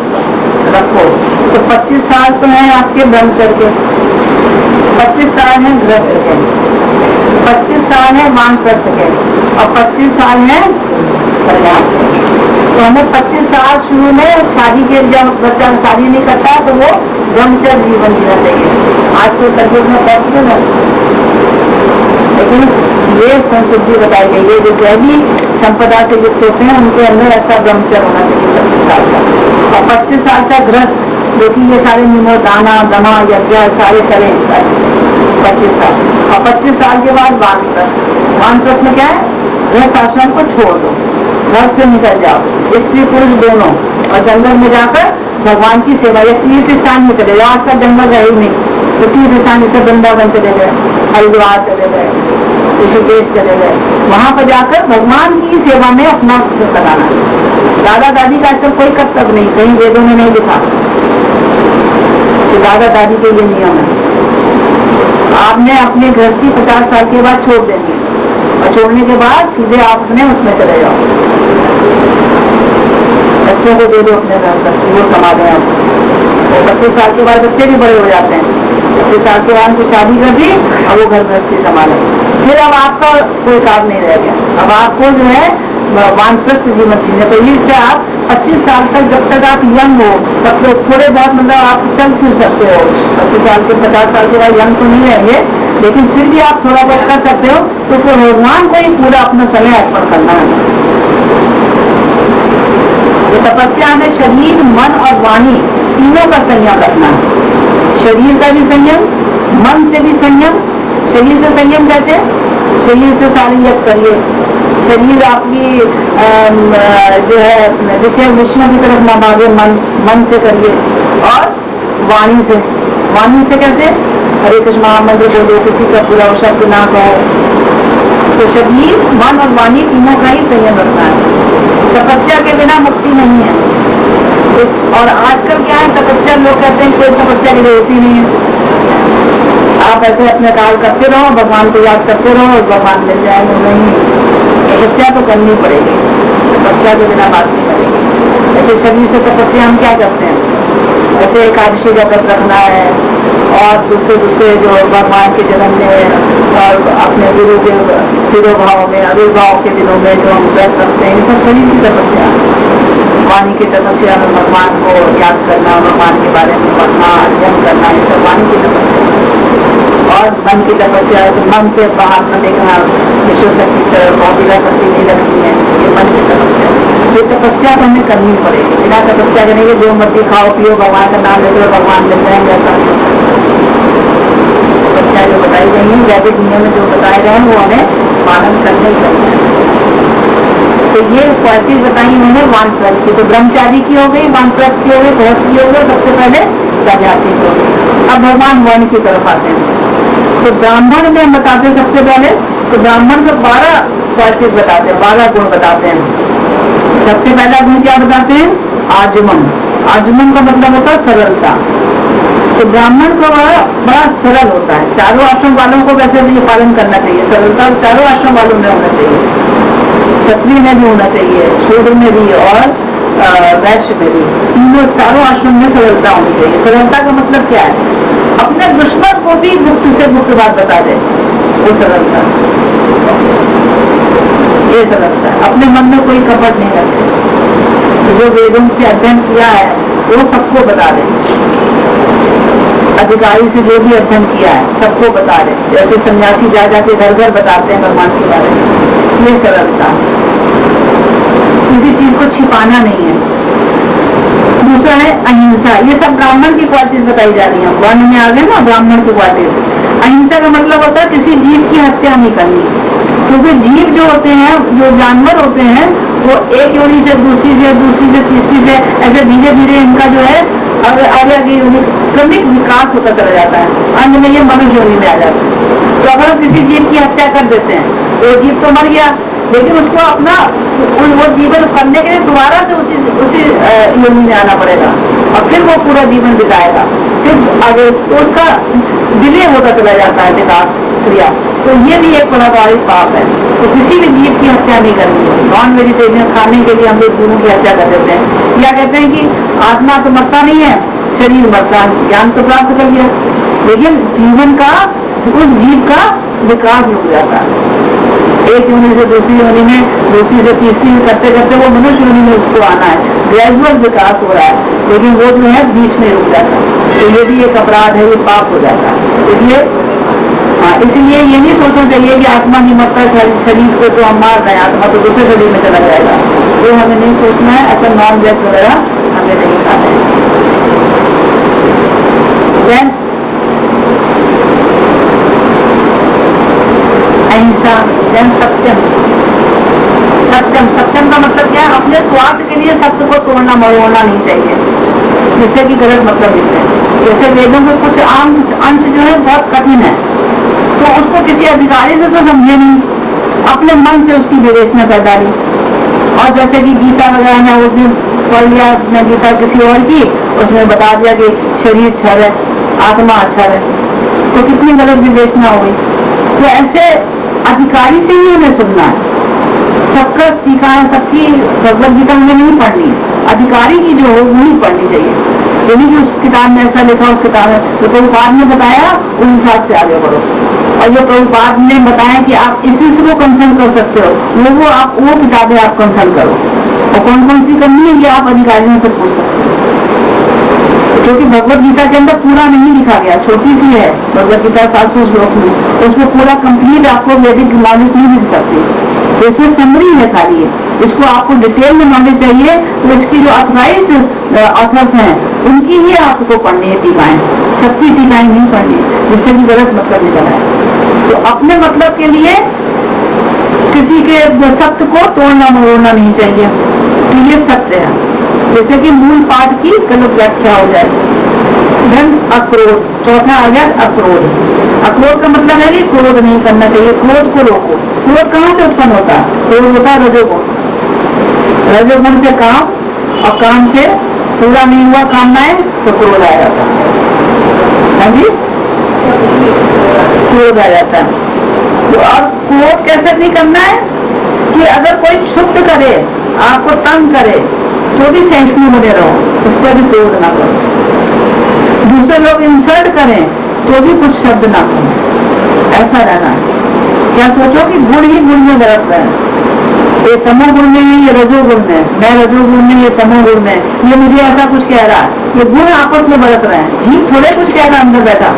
रखो तो 25 साल तो है आपके ब्रह्मचर्य के, 25 साल है गृहस्थ के, 25 साल है वानप्रस्थ के और 25 साल है संन्यास के। तो हमें 25 साल शुरू में शादी के, जब बच्चा शादी नहीं करता तो वो ब्रह्मचर्य जीवन जीना चाहिए। आज तो कलयुग में पॉसिबल है, लेकिन ये संस्कृति बताई गई है। जो दैवी संपदा से युक्त होते हैं उनके अंदर ऐसा ब्रह्मचर्य होना चाहिए 25 साल का। और 25 साल का गृहस्थ, जो कि ये सारे निमो दाना दमा यज्ञ सारे करें 25 साल। और 25 साल के बाद वानप्रस्थ। वानप्रस्थ में क्या है? गृहस्थ आश्रम को छोड़ दो, घर से निकल जाओ, स्त्री पुरुष दोनों, और जंगल में जाकर भगवान की सेवा या तीर्थ स्थान में चले जाओ। आज का जंगल रहे ही नहीं, तो तीर्थ स्थान जैसे वृंदावन चले गए, हरिद्वार चले गए, ऋषिकेश चले गए, वहां पर जाकर भगवान की सेवा में अपना लगाना। दादा दादी का ऐसा कोई कर्तव्य नहीं, कहीं वेदों में नहीं लिखा कि दादा दादी के ये नियम है। आपने अपनी गृहस्थी 50 साल के बाद छोड़ देंगे, और छोड़ने के बाद सीधे आप अपने उसमें चले जाओ, बच्चों को दे दो अपने गृहस्थी, वो संभाले आप। और 25 साल के बाद बच्चे भी बड़े हो जाते हैं, 25 साल के बाद उनको शादी कर दी और वो घर गृहस्थी संभाले। फिर अब आपका कोई काम नहीं रह गया, अब आपको जो है वानप्रस्थ जीवन जीना चाहिए। इससे आप 25 साल तक, जब तक आप यंग हो तब तो थोड़े बहुत मतलब आप चल फिर सकते हो। 25 साल के 50 साल के बाद यंग तो नहीं रहेंगे, लेकिन फिर भी आप थोड़ा बहुत कर सकते हो। तो फिर भगवान को ही पूरा अपना समय अर्पण करना है। तो तपस्या में शरीर, मन और वाणी तीनों का संयम रखना है। शरीर का भी संयम, मन से भी संयम। शरीर से संयम कैसे? शरीर से सारी यज्ञ करिए, शरीर आपकी जो है विषय विष्णु की तरफ न भागे, मन से करिए। और वाणी से, वाणी से कैसे? हरे कृष्ण महामंत्र बोलो, किसी का बुरा शब्द ना कहो। तो शरीर, मन और वाणी तीनों का ही संयम रखना है। तपस्या के बिना मुक्ति नहीं है। और आजकल क्या है, तपस्या लोग कहते हैं कोई तपस्या की जरूरत ही नहीं है, आप ऐसे अपने कार्य करते रहो, भगवान को याद करते रहो और भगवान मिल जाएंगे। नहीं, तपस्या तो करनी पड़ेगी, तपस्या के बिना बात नहीं करेगी। ऐसे शरीर से तपस्या हम क्या करते हैं, ऐसे एकादशी का व्रत रखना है, और दूसरे जो भगवान के जन्म में और अपने गुरु के तिरोभाव में, आविर्भाव के दिनों में जो हम व्रत रखते हैं, ये सब शरीर की तपस्या। वाणी की तपस्या में भगवान को याद करना, भगवान के बारे में पढ़ना, अध्ययन करना, ये सब वाणी की तपस्या। और मन की तपस्या है, तो मन से बाहर न देखना, विश्व शक्ति तरफ भौतिका शक्ति नहीं रखनी है, ये मन की तपस्या। ये तपस्या तो हमें करनी पड़ेगी, बिना तपस्या करने के जो मर्जी खाओ पियो, भगवान का नाम लेते हो, भगवान मिल जाएंगे, ऐसा तपस्या जो बताई गई है, वैदिक नियम में जो बताए गए हैं वो हमें पालन करने ही करना। तो ये क्वालिटीज बताई उन्होंने वानप्रस्थ की। तो ब्रह्मचारी की हो गई, वानप्रस्थ की हो गई, गृहस्थ की हो गई, सबसे पहले सन्यासी की हो गई। अब भगवान वर्ण की तरफ आते हैं। तो ब्राह्मण में हम बताते हैं सबसे पहले, तो ब्राह्मण को 12 क्वालिटीज बताते हैं, 12 गुण बताते हैं। सबसे पहला गुण क्या बताते हैं? आजमन। आजमन का मतलब होता है सरलता। तो ब्राह्मण को बड़ा सरल होता है। चारों आश्रम वालों को वैसे भी पालन करना चाहिए, सरलता चारों आश्रम वालों में होना चाहिए, क्षत्रिय में भी होना चाहिए, शूद्र में भी और वैश्य में भी, तीनों चारों आश्रम में सरलता होनी चाहिए। सरलता का मतलब क्या है? अपने दुश्मन को भी गुप्त से गुप्त बात बता दे, वो सरलता। ये सरलता है, अपने मन में कोई कपट नहीं रखते, जो वेदों से अध्ययन किया है वो सबको बता दे, अधिकारी से जो भी अध्ययन किया है सबको बता दे। जैसे सन्यासी जा जाके घर घर बताते हैं भगवान के बारे में, ये सरलता। किसी चीज को छिपाना नहीं है। दूसरा है अहिंसा। ये सब ब्राह्मण की क्वालिटीज बताई जा रही है, वर्ण में आ गए ना ब्राह्मण की क्वालिटीज। अहिंसा का मतलब होता है किसी जीव की हत्या नहीं करनी, क्योंकि जीव जो होते हैं, जो जानवर होते हैं, वो एक योनि से दूसरी से तीसरी से ऐसे धीरे धीरे इनका जो है आगे आगे योनि क्रमिक विकास होता चला जाता है, अंत में ये मनुष्य योनि में आ जाता है। तो अगर हम किसी जीव की हत्या कर देते हैं तो जीव तो मर गया, लेकिन उसको अपना वो जीवन करने के लिए दोबारा से उसी योनि में आना पड़ेगा और फिर वो पूरा जीवन बिताएगा, फिर आगे तो उसका डिले होता चला जाता है विकास क्रिया। तो ये भी एक बड़ा भारी पाप है। तो किसी भी जीव की हत्या नहीं करनी है। नॉन वेजिटेरियन खाने के लिए हम लोग जीवों की हत्या कर देते हैं। क्या कहते हैं कि आत्मा तो मरता नहीं है, शरीर मरता है, ज्ञान तो प्राप्त कर लिया, लेकिन जीवन का उस जीव का विकास रुक जाता है। एक योनि से दूसरी योनि में, दूसरी से तीसरी में करते करते वो मनुष्य योनि में उसको आना है, ग्रेजुअल विकास हो रहा है, लेकिन वो जो है बीच में रुक जाता है। तो ये भी एक अपराध है, ये पाप हो जाता है। इसलिए ये नहीं सोचना चाहिए कि आत्मा नहीं मरता, शरीर को तो हम मार रहे हैं, आत्मा तो दूसरे शरीर में चला जाएगा, वो हमें नहीं सोचना है। ऐसा नॉन वेज वगैरह हमें नहीं खाना है। अहिंसा, सत्यम। सत्यम का मतलब क्या है? अपने स्वार्थ के लिए सत्य को तोड़ना मरोड़ना नहीं चाहिए, जिससे कि गलत मतलब लिखते हैं। जैसे वेदों के कुछ अंश जो है बहुत कठिन है, तो उसको किसी अधिकारी से तो समझे नहीं, अपने मन से उसकी विवेचना कर डाली। और जैसे कि गीता वगैरह ने उस दिन पढ़ लिया, अपने गीता किसी और की, उसने बता दिया कि शरीर छर है, आत्मा अक्षर है, तो कितनी गलत विवेचना हो गई। तो ऐसे अधिकारी से ही हमें सुनना है, सबका सीखा है, सबकी भगवत गीता हमें नहीं पढ़नी है, अधिकारी की जो हो वही पढ़नी चाहिए। यदि कि उस किताब में ऐसा लिखा, उस किताब में तो प्रभुपाद ने बताया, उस हिसाब से आगे बढ़ो। और जो प्रभुपाद ने बताया कि आप इसी से वो कंसल्ट कर सकते हो, वो किताबें आप कंसल्ट करो। और कौन कौन सी करनी है ये आप अधिकारियों से पूछ सकते हो, क्योंकि भगवत गीता के अंदर पूरा नहीं लिखा गया, छोटी सी है भगवत गीता 700 श्लोक में, उसमें पूरा कंप्लीट आपको वैदिक नॉलेज नहीं मिल सकती। तो इसमें समरी है खाली है, इसको आपको डिटेल में नॉलेज चाहिए तो इसकी जो ऑथराइज्ड ऑथर्स हैं उनकी ही आपको पढ़नी है टीकाएं, सबकी टीकाएं नहीं पढ़नी, जिससे भी गलत मतलब निकल आए। तो अपने मतलब के लिए किसी के सत्य को तोड़ना मरोड़ना नहीं चाहिए, तो ये सत्य है। जैसे कि मूल पाठ की गलत व्याख्या हो जाए। धन अक्रोध, चौथा आ गया अक्रोध। अक्रोध का मतलब है कि क्रोध नहीं करना चाहिए, क्रोध को रोको। क्रोध कहाँ से उत्पन्न होता है? क्रोध होता है रजोगुण से। रजोगुण से काम, और काम से पूरा नहीं हुआ कामनाएं तो क्रोध आ जाता है। हाँ जी, क्रोध आ जाता है। तो अब क्रोध कैसे नहीं करना है कि अगर कोई क्षुब्ध करे, आपको तंग करे, तो भी सहिष्णु बने रहो, उस पर भी क्रोध ना करो। दूसरे लोग इंसल्ट करें तो भी कुछ शब्द ना करो, ऐसा रहना है। क्या सोचो कि गुण ही गुण में गलत है, ये तमोगुण में है, ये रजोगुण में, मैं रजोगुण में, ये तमोगुण में, ये मुझे ऐसा कुछ कह रहा है, ये गुण आपस में बरत रहे हैं, जीव थोड़े कुछ कह रहा अंदर बैठा,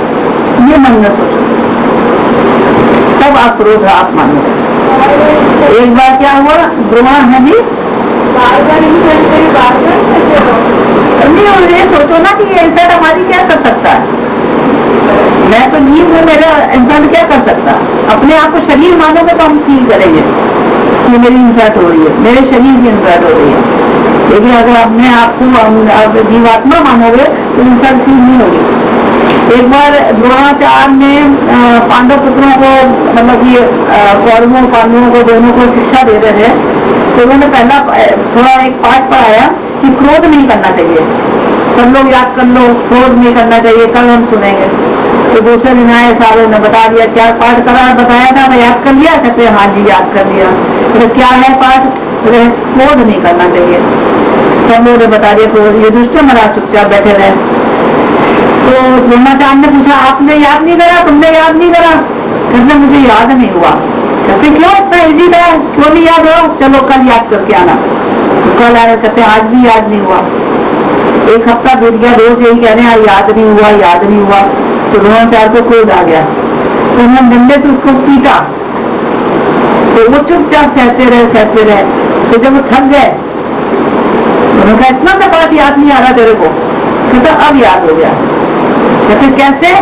ये मन में सोचो, तब आप क्रोध आप मानो। एक बार क्या हुआ, द्रोण है जी, नहीं ये सोचो ना कि ये इंसल्ट हमारी क्या कर सकता है, मैं तो जीव हूँ, मेरा इंसल्ट क्या कर सकता। अपने आप को शरीर मानोगे तो हम फील करेंगे कि मेरी इंसल्ट हो रही है, मेरे शरीर की इंसल्ट हो रही है। लेकिन अगर अपने आप को जीवात्मा मानोगे तो इंसल्ट फील नहीं होगी। एक बार द्रोणाचार्य ने पांडव पुत्रों को, मतलब कि कौरवों पांडवों को दोनों को शिक्षा दे रहे थे, तो उन्होंने पहला थोड़ा एक पाठ पढ़ाया कि क्रोध नहीं करना चाहिए, सब लोग याद कर लो, क्रोध नहीं करना चाहिए, कल हम सुनेंगे। तो दूसरे दिन आए, सारों ने बता दिया क्या पाठ करा, बताया था, मैं याद कर लिया, कहते हाँ जी याद कर लिया। तो क्या है पाठ? क्रोध नहीं करना चाहिए। सब लोगों ने बता दिया क्रोध, ये दुष्ट महाराज चुपचाप बैठे रहे। तो द्रोणाचार्य ने पूछा आपने याद नहीं करा, तुमने याद नहीं करा? कहते मुझे याद नहीं हुआ। कहते क्यों, इतना इजी था, क्यों नहीं याद हो? चलो कल याद करके आना। तो कल आए, कहते आज भी याद नहीं हुआ। एक हफ्ता बीत गया, रोज यही कह रहे हैं याद नहीं हुआ, याद नहीं हुआ। तो द्रोणाचार्य को क्रोध आ गया, तो उन्होंने डंडे से उसको पीटा। तो वो चुपचाप सहते रहे। तो जब वो थक गए, उन्होंने कहा इतना सा बात याद नहीं आ रहा तेरे को? कहते अब याद हो गया। कहते कैसे?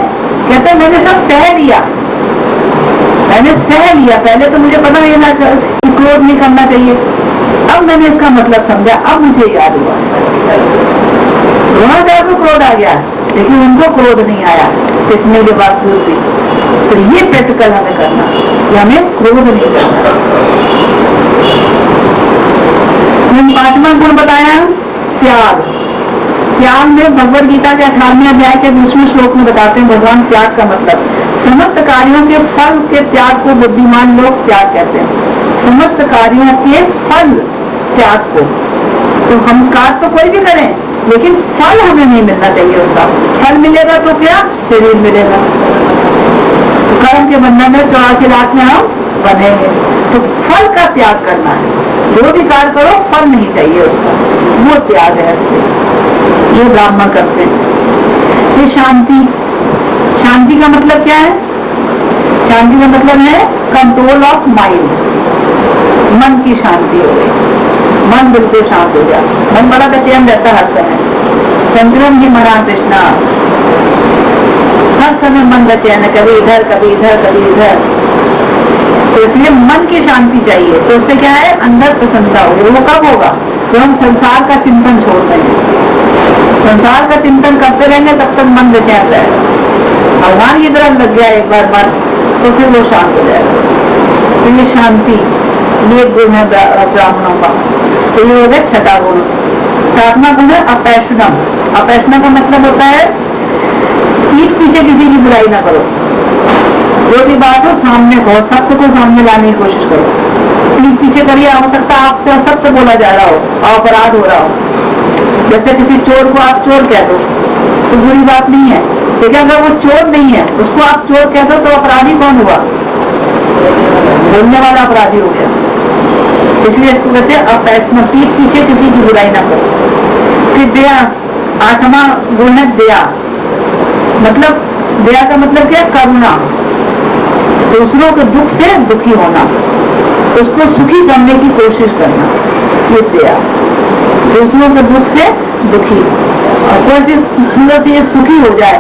कहते मैंने सब सह लिया। मैंने सह लिया। पहले तो मुझे पता नहीं था कि क्रोध नहीं करना चाहिए, अब मैंने इसका मतलब समझा, अब मुझे याद हुआ। द्रोणाचार्य को क्रोध आ गया लेकिन उनको क्रोध नहीं आया कितने के बावजूद भी। तो ये प्रैक्टिकल हमें करना कि हमें क्रोध नहीं करना। पांचवा गुण बताया त्याग। त्याग में भगवद गीता के 18वें अध्याय के 20वें श्लोक में बताते हैं भगवान त्याग का मतलब। समस्त कार्यों के फल के त्याग को बुद्धिमान लोग त्याग कहते हैं। समस्त कार्यों के फल त्याग को, तो हम कार्य तो कोई भी करें लेकिन फल हमें नहीं मिलना चाहिए। उसका फल मिलेगा तो क्या शरीर मिलेगा। तो कर्म के बंधन में 84 लाख में हम बनेंगे। तो फल का त्याग करना है। जो भी कार्य करो फल नहीं चाहिए उसका, वो त्याग है। ये ब्राह्मण करते हैं। ये शांति। शांति का मतलब क्या है? शांति का मतलब है कंट्रोल ऑफ माइंड। मन की शांति हो गई, मन बिल्कुल शांत हो गया। मन बड़ा बेचैन रहता है हर समय। चंचलम ही मना कृष्णा, हर समय मन बेचैन है, कभी इधर कभी इधर कभी इधर। तो इसलिए मन की शांति चाहिए। तो उससे क्या है, अंदर प्रसन्नता होगी। वो कब होगा? तो हम संसार का चिंतन छोड़ देंगे। संसार का चिंतन करते रहेंगे तब तक मन बेचैन रहेगा। भगवान की तरफ लग गया एक बार मन, तो फिर वो शांत हो जाएगा। तो ये शांति, ये गुण है ब्राह्मणों का। तो ये हो गया छठा गुण। सातवां गुण है अपैशनम। अपैशनम का मतलब होता है पीठ पीछे किसी की बुराई ना करो। जो भी बात हो सामने कहो, सत्य को सामने लाने की कोशिश करो। पीठ पीछे करिए, हो सकता है आपसे असत्य बोला जा रहा हो, अपराध हो रहा हो। जैसे किसी चोर को आप चोर कह दो तो बुरी बात नहीं है, लेकिन अगर वो चोर नहीं है उसको आप चोर कह दो तो अपराधी कौन हुआ? बोलने वाला अपराधी हो गया। इसलिए इसको कहते हैं अपैशनम, पीठ पीछे किसी की बुराई ना करो। फिर दया, आठवां गुण है दया। मतलब दया का मतलब क्या? करुणा। दूसरों के दुख से दुखी होना, उसको सुखी करने की कोशिश करना, ये दया। दूसरों के दुख से दुखी और कैसे सुंदर से ये सुखी हो जाए,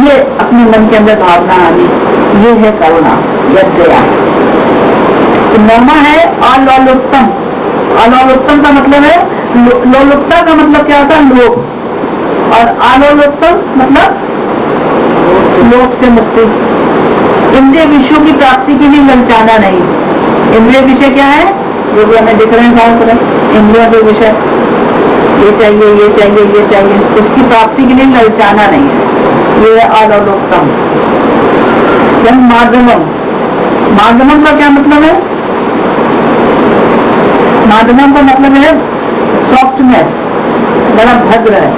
ये अपने मन के अंदर भावना आनी, ये है करुणा या दया। तो नौवां है अलोलुप्तम। अलोलुप्तम का मतलब है, लोलुप्ता का मतलब क्या होता है? लोभ। और अलोलुप्तम मतलब लोभ से मुक्ति। इंद्रिय विषयों की प्राप्ति के लिए ललचाना नहीं। इंद्रिय विषय क्या है? जो भी हमें दिख रहे हैं सारे तरह इंद्रियों के विषय, ये चाहिए ये चाहिए ये चाहिए, उसकी प्राप्ति के लिए ललचाना नहीं है। ये है अलोलुप्तम। माध्यमम। माध्यमम का क्या मतलब है? माध्यमम का मतलब है सॉफ्टनेस, बड़ा भद्र है।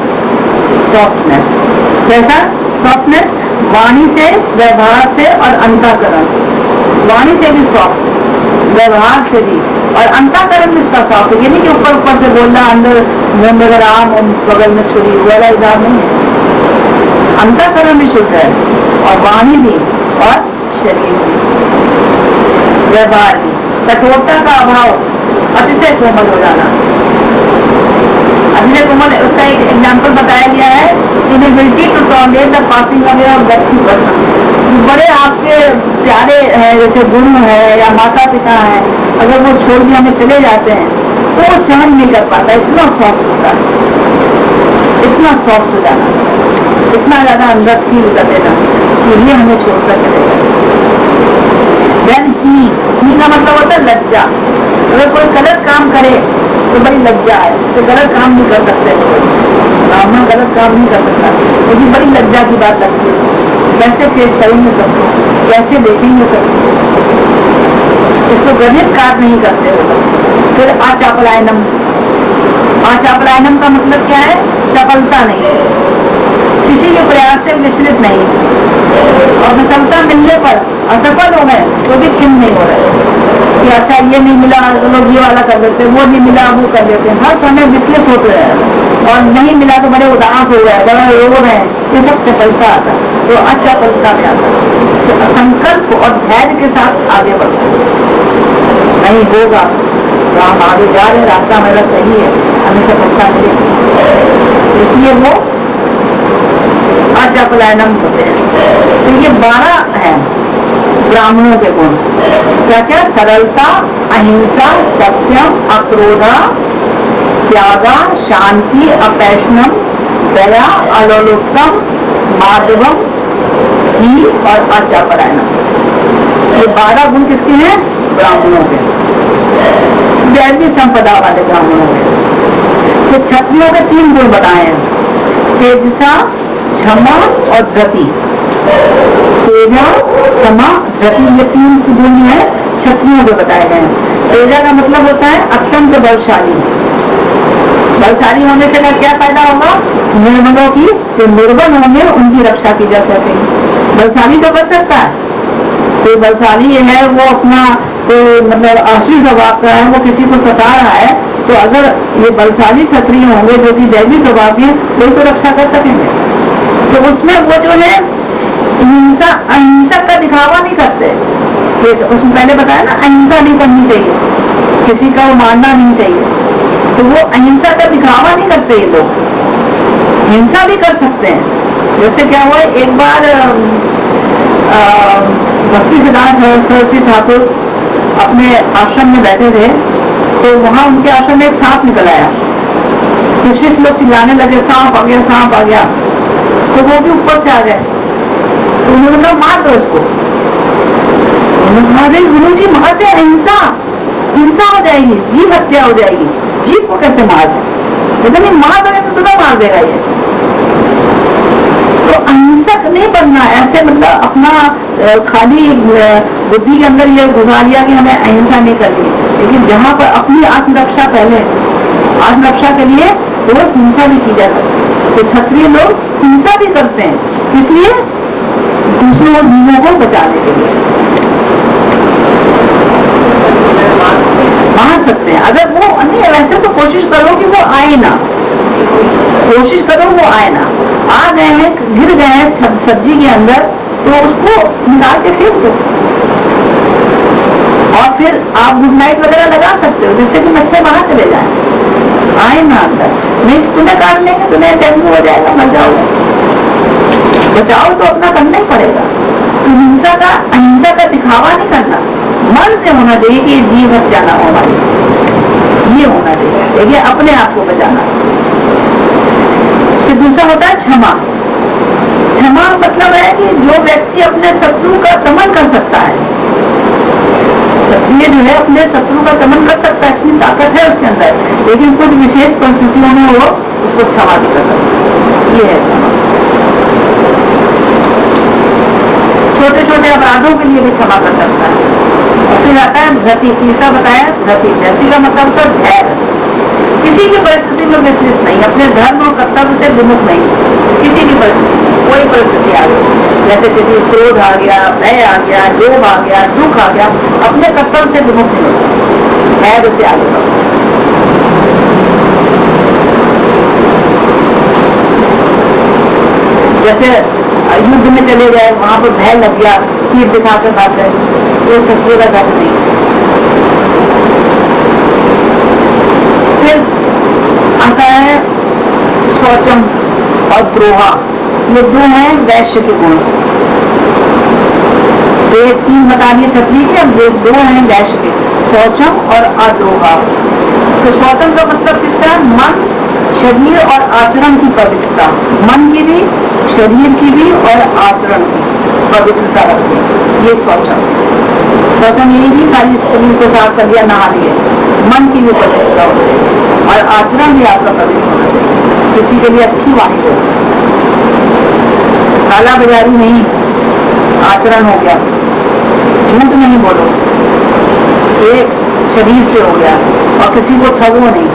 सॉफ्टनेस कैसा? सॉफ्टनेस वाणी से, व्यवहार से और अंतःकरण से। वाणी से भी सॉफ्ट, व्यवहार से भी, और अंतःकरण भी उसका सॉफ्ट है। ये नहीं कि ऊपर ऊपर से बोल रहा, अंदर मुंह में आम और बगल में छुरी, वाला हिसाब नहीं है। अंतःकरण भी शुद्ध है और वाणी भी और शरीर भी, व्यवहार भी। कठोरता का अभाव, अतिशय कोमल हो जाना। अतिशय कोमल, उसका एक एग्जाम्पल बताया गया है, inability to tolerate the passing away of death person. बड़े आपके प्यारे हैं, जैसे गुरु है या माता पिता है, अगर वो छोड़ के हमें चले जाते हैं तो वो सहन नहीं कर पाता। इतना सॉफ्ट होता है, इतना सॉफ्ट हो जाना, इतना ज्यादा अंदर फील कर देना कि ये हमें छोड़कर चले गए। देन ही का मतलब होता है लज्जा। अगर कोई गलत काम करे तो बड़ी लज्जा है, तो गलत काम नहीं कर सकते। ब्राह्मण गलत काम नहीं कर सकता, लेकिन बड़ी लज्जा की बात लगती है। कैसे फेस करेंगे सबको, कैसे देखेंगे सबको, इसको गणित कार्य नहीं करते हो। फिर अचापलायनम। अचापलायनम का मतलब क्या है? चपलता नहीं, किसी के प्रयास से विचलित नहीं, और विफलता मिलने पर असफल हो गए तो भी खिन्न नहीं हो रहे कि अच्छा ये नहीं मिला तो लोग ये वाला कर लेते, वो नहीं मिला वो कर लेते हैं। हर समय विचलित होते हैं, और नहीं मिला तो बड़े उदास हो गए, बड़ा रो रहे हैं। ये सब चपलता आता है, तो अचपलता में आता है। संकल्प और धैर्य के साथ आगे बढ़ते नहीं होगा तो हम आगे जा रहे, रास्ता मेरा सही है, हमें सफलता मिलेगी। इसलिए वो अचपलायनम होते हैं। तो ये 12 है, ब्राह्मणों के गुण क्या क्या? सरलता, अहिंसा, सत्यम, अक्रोधा, त्यागा, शांति, अपैशनम, दया, अलोलुप्तम, माधवम, ही और आचापरायणम। ये 12 गुण किसके हैं? ब्राह्मणों के, दैवी संपदा वाले ब्राह्मणों के। तो क्षत्रियों के 3 गुण बताए हैं, तेजसा, क्षमा और धृति। तेजा, क्षमा, धृति, ये 3 गुण है क्षत्रियों के बताए गए हैं। तेजा का मतलब होता है अत्यंत बलशाली। बलशाली होने से क्या फायदा होगा? निर्बलों की, जो निर्बल होंगे उनकी रक्षा की जा सकेगी। बलशाली तो कर सकता है, कोई बलशाली है वो अपना कोई मतलब आश्री स्वभाव का है, वो किसी को सता रहा है, तो अगर ये बलशाली क्षत्रिय होंगे जो कि दैवी स्वभाव के, कोई तो रक्षा कर सकेंगे। तो उसमें वो जो है हिंसा, अहिंसा का दिखावा नहीं करते। तो उसमें पहले बताया ना, अहिंसा नहीं करनी चाहिए, किसी का वो मारना नहीं चाहिए, तो वो अहिंसा का दिखावा नहीं करते ये लोग। हिंसा भी कर सकते हैं। जैसे क्या हुआ, एक बार भक्ति सिद्धांत सरस्वती ठाकुर अपने आश्रम में बैठे थे, तो वहां उनके आश्रम में एक सांप निकल आया। तो शिष्य लोग चिल्लाने लगे, सांप आ गया, सांप आ गया। तो वो भी ऊपर से आ गए, तो उन्होंने कहा मार दो इसको। उन्होंने गुरु जी मारते, अहिंसा, हिंसा हो जाएगी, जीव हत्या हो जाएगी, जीव को कैसे मार दे? नहीं मार देगा तो तुम्हें मार देगा ये। तो अहिंसक नहीं बनना, ऐसे मतलब अपना खाली बुद्धि के अंदर ये घुसा लिया कि हमें अहिंसा नहीं करनी, लेकिन जहाँ पर अपनी आत्मरक्षा, पहले आत्मरक्षा के लिए तो हिंसा भी की जा सकती है। तो क्षत्रिय लोग हिंसा भी करते हैं, इसलिए दूसरों जीवों को बचाने के लिए मार सकते हैं। अगर वो नहीं, वैसे तो कोशिश करो कि वो आए ना, कोशिश करो वो आए ना। आ गए हैं, गिर गए हैं सब्जी के अंदर, तो उसको निकाल के फेंक दो, और फिर आप गुड नाइट वगैरह लगा सकते हो, जिससे कि मच्छर बाहर चले जाए, आए ना अंदर। नहीं तुम्हें काट लेंगे, तुम्हें डेंगू हो जाएगा, मर जाओगे। बचाओ तो अपना करना ही पड़ेगा। तो हिंसा का, अहिंसा का दिखावा नहीं करना, मन से होना चाहिए कि ये जीव हत्या ना हो हमारी, ये होना चाहिए, देखिए अपने आप को बचाना। फिर दूसरा होता है क्षमा। क्षमा मतलब है कि जो व्यक्ति अपने शत्रु का दमन कर सकता है, क्षत्रिय जो है अपने शत्रु का दमन कर सकता है, इतनी ताकत है उसके अंदर, लेकिन कुछ विशेष परिस्थितियों में वो उसको क्षमा भी कर सकता है, ये है क्षमा। छोटे छोटे अपराधों के लिए भी क्षमा कर सकता है। और फिर आता है धृति, तीसरा बताया धृति। धृति का मतलब तो धैर्य, किसी भी परिस्थिति में विचलित नहीं, अपने धर्म और कर्तव्य से विमुख नहीं, किसी भी परिस्थिति, कोई परिस्थिति आ गई, जैसे किसी क्रोध आ गया, भय आ गया, लोभ आ गया, सुख आ गया, अपने कर्तव्य से विमुख नहीं होता, धैर्य से आगे बढ़ो। जैसे युद्ध में चले गए, वहां पर भय लग गया, तीर दिखाकर भाग गए, वो क्षत्रिय का धर्म नहीं। फिर आता है शौचम और द्रोहा, ये दो हैं वैश्य के गुण। तो ये 3 बता दिए क्षत्रिय के, अब 2 हैं वैश्य के, शौचम और अद्रोहा। तो शौचम का मतलब किस तरह? मन, शरीर और आचरण की पवित्रता, मन की भी, शरीर की भी और आचरण की पवित्रता रखते, ये शौचम। शौचम यही भी खाली शरीर को साफ कर दिया, नहा लिए, मन की भी पवित्रता होती है और आचरण भी आपका पवित्र होना चाहिए, किसी के लिए अच्छी वाणी हो, काला बाजारी नहीं, आचरण हो गया, झूठ नहीं बोलो, ये शरीर से हो गया, और किसी को ठगो नहीं,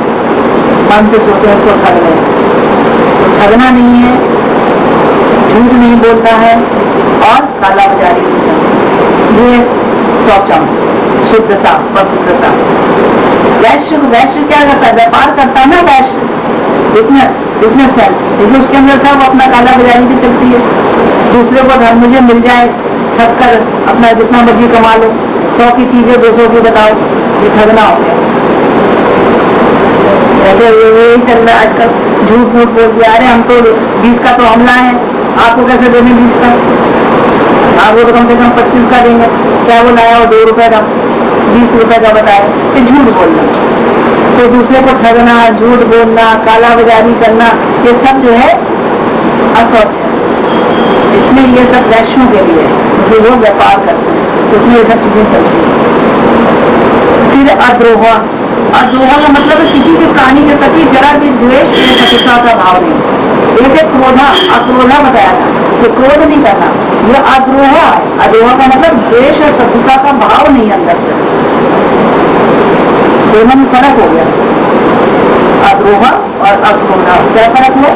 मन से सोचो उसको ठग ले, तो ठगना नहीं है, झूठ नहीं बोलता है और काला बाजारी नहीं है, ये शौचम, शुद्धता, पवित्रता। वैश्य क्या करता है? व्यापार करता है ना वैश्य, बिजनेसमैन, लेकिन उसके अंदर सब अपना काला बाजारी भी चलती है, दूसरे को धर्म मुझे मिल जाए, ठग कर अपना जितना मर्जी कमा लो, 100 की चीजें 200 की बताओ, ये ठगना हो गया। ऐसे यही चल रहा है आजकल, झूठ मूठ बोल दिया, अरे हम तो 20 का तो हमला है, आपको कैसे देने 20 का? हाँ वो तो कम से कम 25 का देंगे, चाहे वो लाया हो 2 रुपए का, 20 रुपए का बताए, ये झूठ बोलना। तो दूसरे को ठगना, झूठ बोलना, काला बाजारी करना, ये सब जो है असौच है। इसमें ये सब वैश्यों के लिए जो लोग व्यापार करते हैं, उसमें ये सब चीजें चलती हैं। फिर अद्रोह, अद्रोह का मतलब है किसी भी प्राणी के प्रति जरा भी द्वेष या शत्रुता का भाव नहीं। एक क्रोधा, अक्रोधा बताया था कि क्रोध नहीं करना, यह अद्रोह है। अद्रोह का मतलब द्वेष और शत्रुता का भाव नहीं अंदर से, दोनों में फर्क हो गया। अद्रोह और अक्रोधा क्या फर्क है?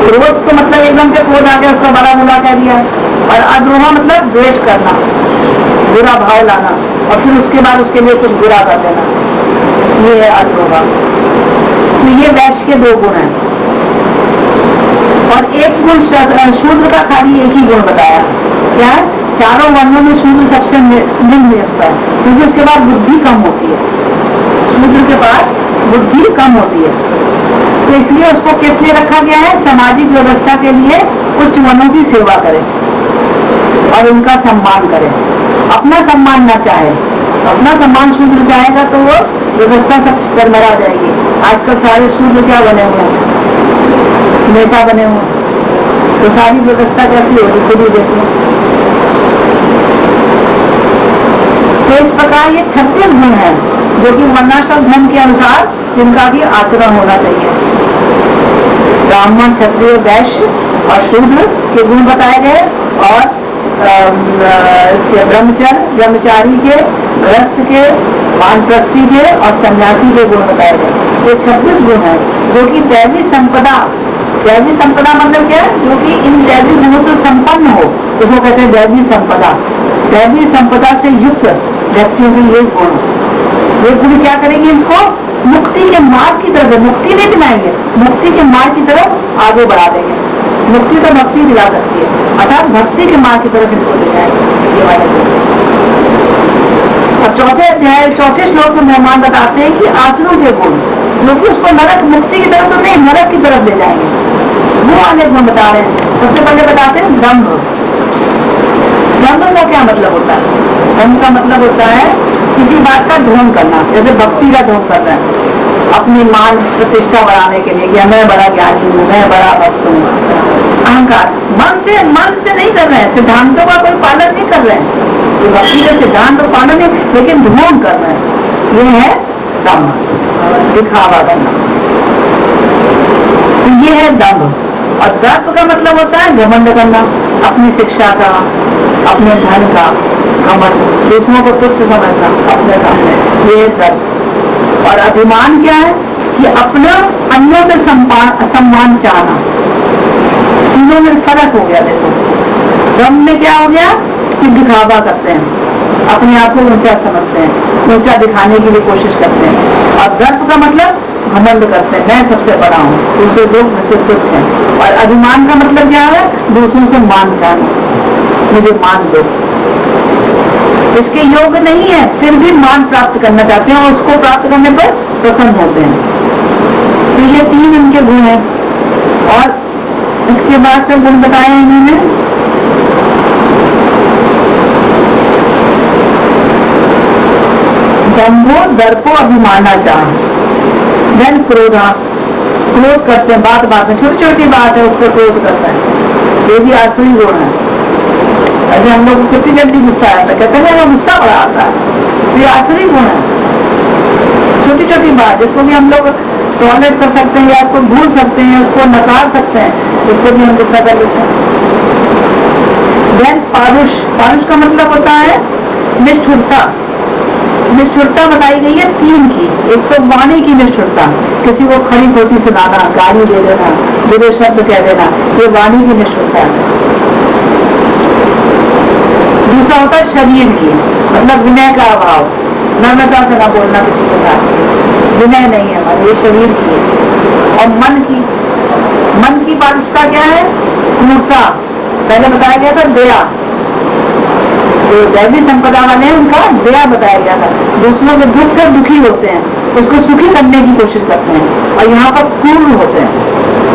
क्रोध तो मतलब एकदम से क्रोध आ गया, उसका बड़ा बुरा कह दिया, और अद्रोह मतलब द्वेष करना, बुरा भाव लाना, और फिर उसके बाद उसके लिए कुछ बुरा कर देना, ये है अद्रोह। तो ये वैश्य के 2 गुण हैं, और एक गुण शूद्र का खाली एक ही गुण बताया, क्या है? चारों वर्णों में शूद्र सबसे निम्न होता है, क्योंकि उसके बाद बुद्धि कम होती है। शूद्र के पास बुद्धि कम होती है, तो इसलिए उसको किस लिए रखा गया है? सामाजिक व्यवस्था के लिए उच्च वर्णों की सेवा करे और उनका सम्मान करे। अपना सम्मान ना चाहे, अपना सम्मान शूद्र चाहेगा तो वो व्यवस्था सब चरमरा जाएगी। आजकल सारे शूद्र क्या बने हुए हैं? नेता बने हुए, तो सारी व्यवस्था कैसी होगी खुद ही देखो। तो इस प्रकार ये 36 गुण है जो कि वर्णाश्रम धर्म के अनुसार जिनका भी आचरण होना चाहिए। ब्राह्मण, क्षत्रिय, वैश्य और शूद्र के गुण बताए गए, और इसके ब्रह्मचारी के, गृहस्थ के, वानप्रस्थी के और सन्यासी के गुण बताए गए। ये 36 गुण है जो कि दैवी संपदा, दैवी संपदा मतलब क्या है? जो कि इन दैवी गुणों से संपन्न हो, उसको कहते हैं दैवी संपदा। दैवी संपदा से युक्त व्यक्तियों के ये गुण, ये गुण क्या करेंगे? इनको मुक्ति के मार्ग की तरफ, मुक्ति नहीं दिलाएंगे, मुक्ति के मार्ग की तरफ आगे बढ़ा देंगे। मुक्ति तो भक्ति दिला सकती है, अर्थात भक्ति के मार्ग की तरफ इनको ले जाएंगे ये वाले गुण। और चौथे अध्याय, चौथे श्लोक में मेहमान बताते हैं कि आसुरों के गुण जो कि उसको नरक, मुक्ति की तरफ तो नहीं, नरक की तरफ ले जाएंगे, वो वाले गुण बता रहे हैं। सबसे पहले बताते हैं दम्भ। दम्भ का क्या मतलब होता है? दम्भ का मतलब होता है किसी बात का ढोंग करना, जैसे भक्ति का ढोंग करना है, अपनी मान प्रतिष्ठा बढ़ाने के लिए कि मैं बड़ा ज्ञानी हूँ, मैं बड़ा भक्त हूँ। अहंकार, मन से नहीं कर रहे हैं, सिद्धांतों का कोई पालन नहीं कर रहे हैं, ये भक्ति का सिद्धांत तो पालन है, लेकिन ढोंग कर रहे हैं, ये है दम्भ, दिखावा करना। तो ये है दम्भ। और दर्प का मतलब होता है घमंड करना, अपनी शिक्षा का, अपने धन का घमंड, दूसरों को तुच्छ समझना अपने सामने, ये दर्प। और अभिमान क्या है? कि अपना अन्यों से सम्मान चाहना। तीनों में फर्क हो गया। देखो, दम में क्या हो गया कि दिखावा करते हैं, अपने आप को ऊंचा समझते हैं, ऊंचा दिखाने की भी कोशिश करते हैं। और दर्प का मतलब घमंड करते हैं, मैं सबसे बड़ा हूँ, दूसरे लोग मुझसे तुच्छ हैं। और अभिमान का मतलब क्या है? दूसरों से मान चाहना, मुझे मान दो। इसके योग्य नहीं है, फिर भी मान प्राप्त करना चाहते हैं और उसको प्राप्त करने पर प्रसन्न होते हैं। तो ये 3 इनके गुण हैं। और इसके बाद से गुण बताए इन्होंने दम्भो, दर्पो, अभिमानाचार, धन, क्रोधा। क्रोध करते हैं बात बात में, छोटी छोटी बात है उस पर क्रोध करता है, ये भी आसुरी गुण है। ऐसे हम लोग को कितनी जल्दी गुस्सा आता है, कहते हैं गुस्सा बड़ा आता है, तो ये आसुरी गुण है। छोटी छोटी बात जिसको भी हम लोग टॉलरेट कर सकते हैं या उसको भूल सकते हैं, उसको नकार सकते हैं, उसको भी हम गुस्सा कर लेते हैं। देन पारुष, पारुष का मतलब होता है निष्ठुरता। निष्ठुरता बताई गई है 3 की। एक तो वाणी की निष्ठुरता, किसी को खरी खोटी सुनाना, गाली दे देना, बुरे शब्द कह देना, ये वाणी की निष्ठुरता है। दूसरा होता है शरीर की, मतलब विनय का अभाव, नम्रता से ना बोलना किसी के साथ, विनय नहीं है हमारे, ये शरीर की है। और मन की पारुषता क्या है? क्रूरता। पहले बताया गया था दया, जो दैवी संपदा वाले हैं उनका दया बताया गया था, दूसरों के दुख से दुखी होते हैं, उसको सुखी करने की कोशिश करते हैं। और यहाँ पर क्रूर होते हैं,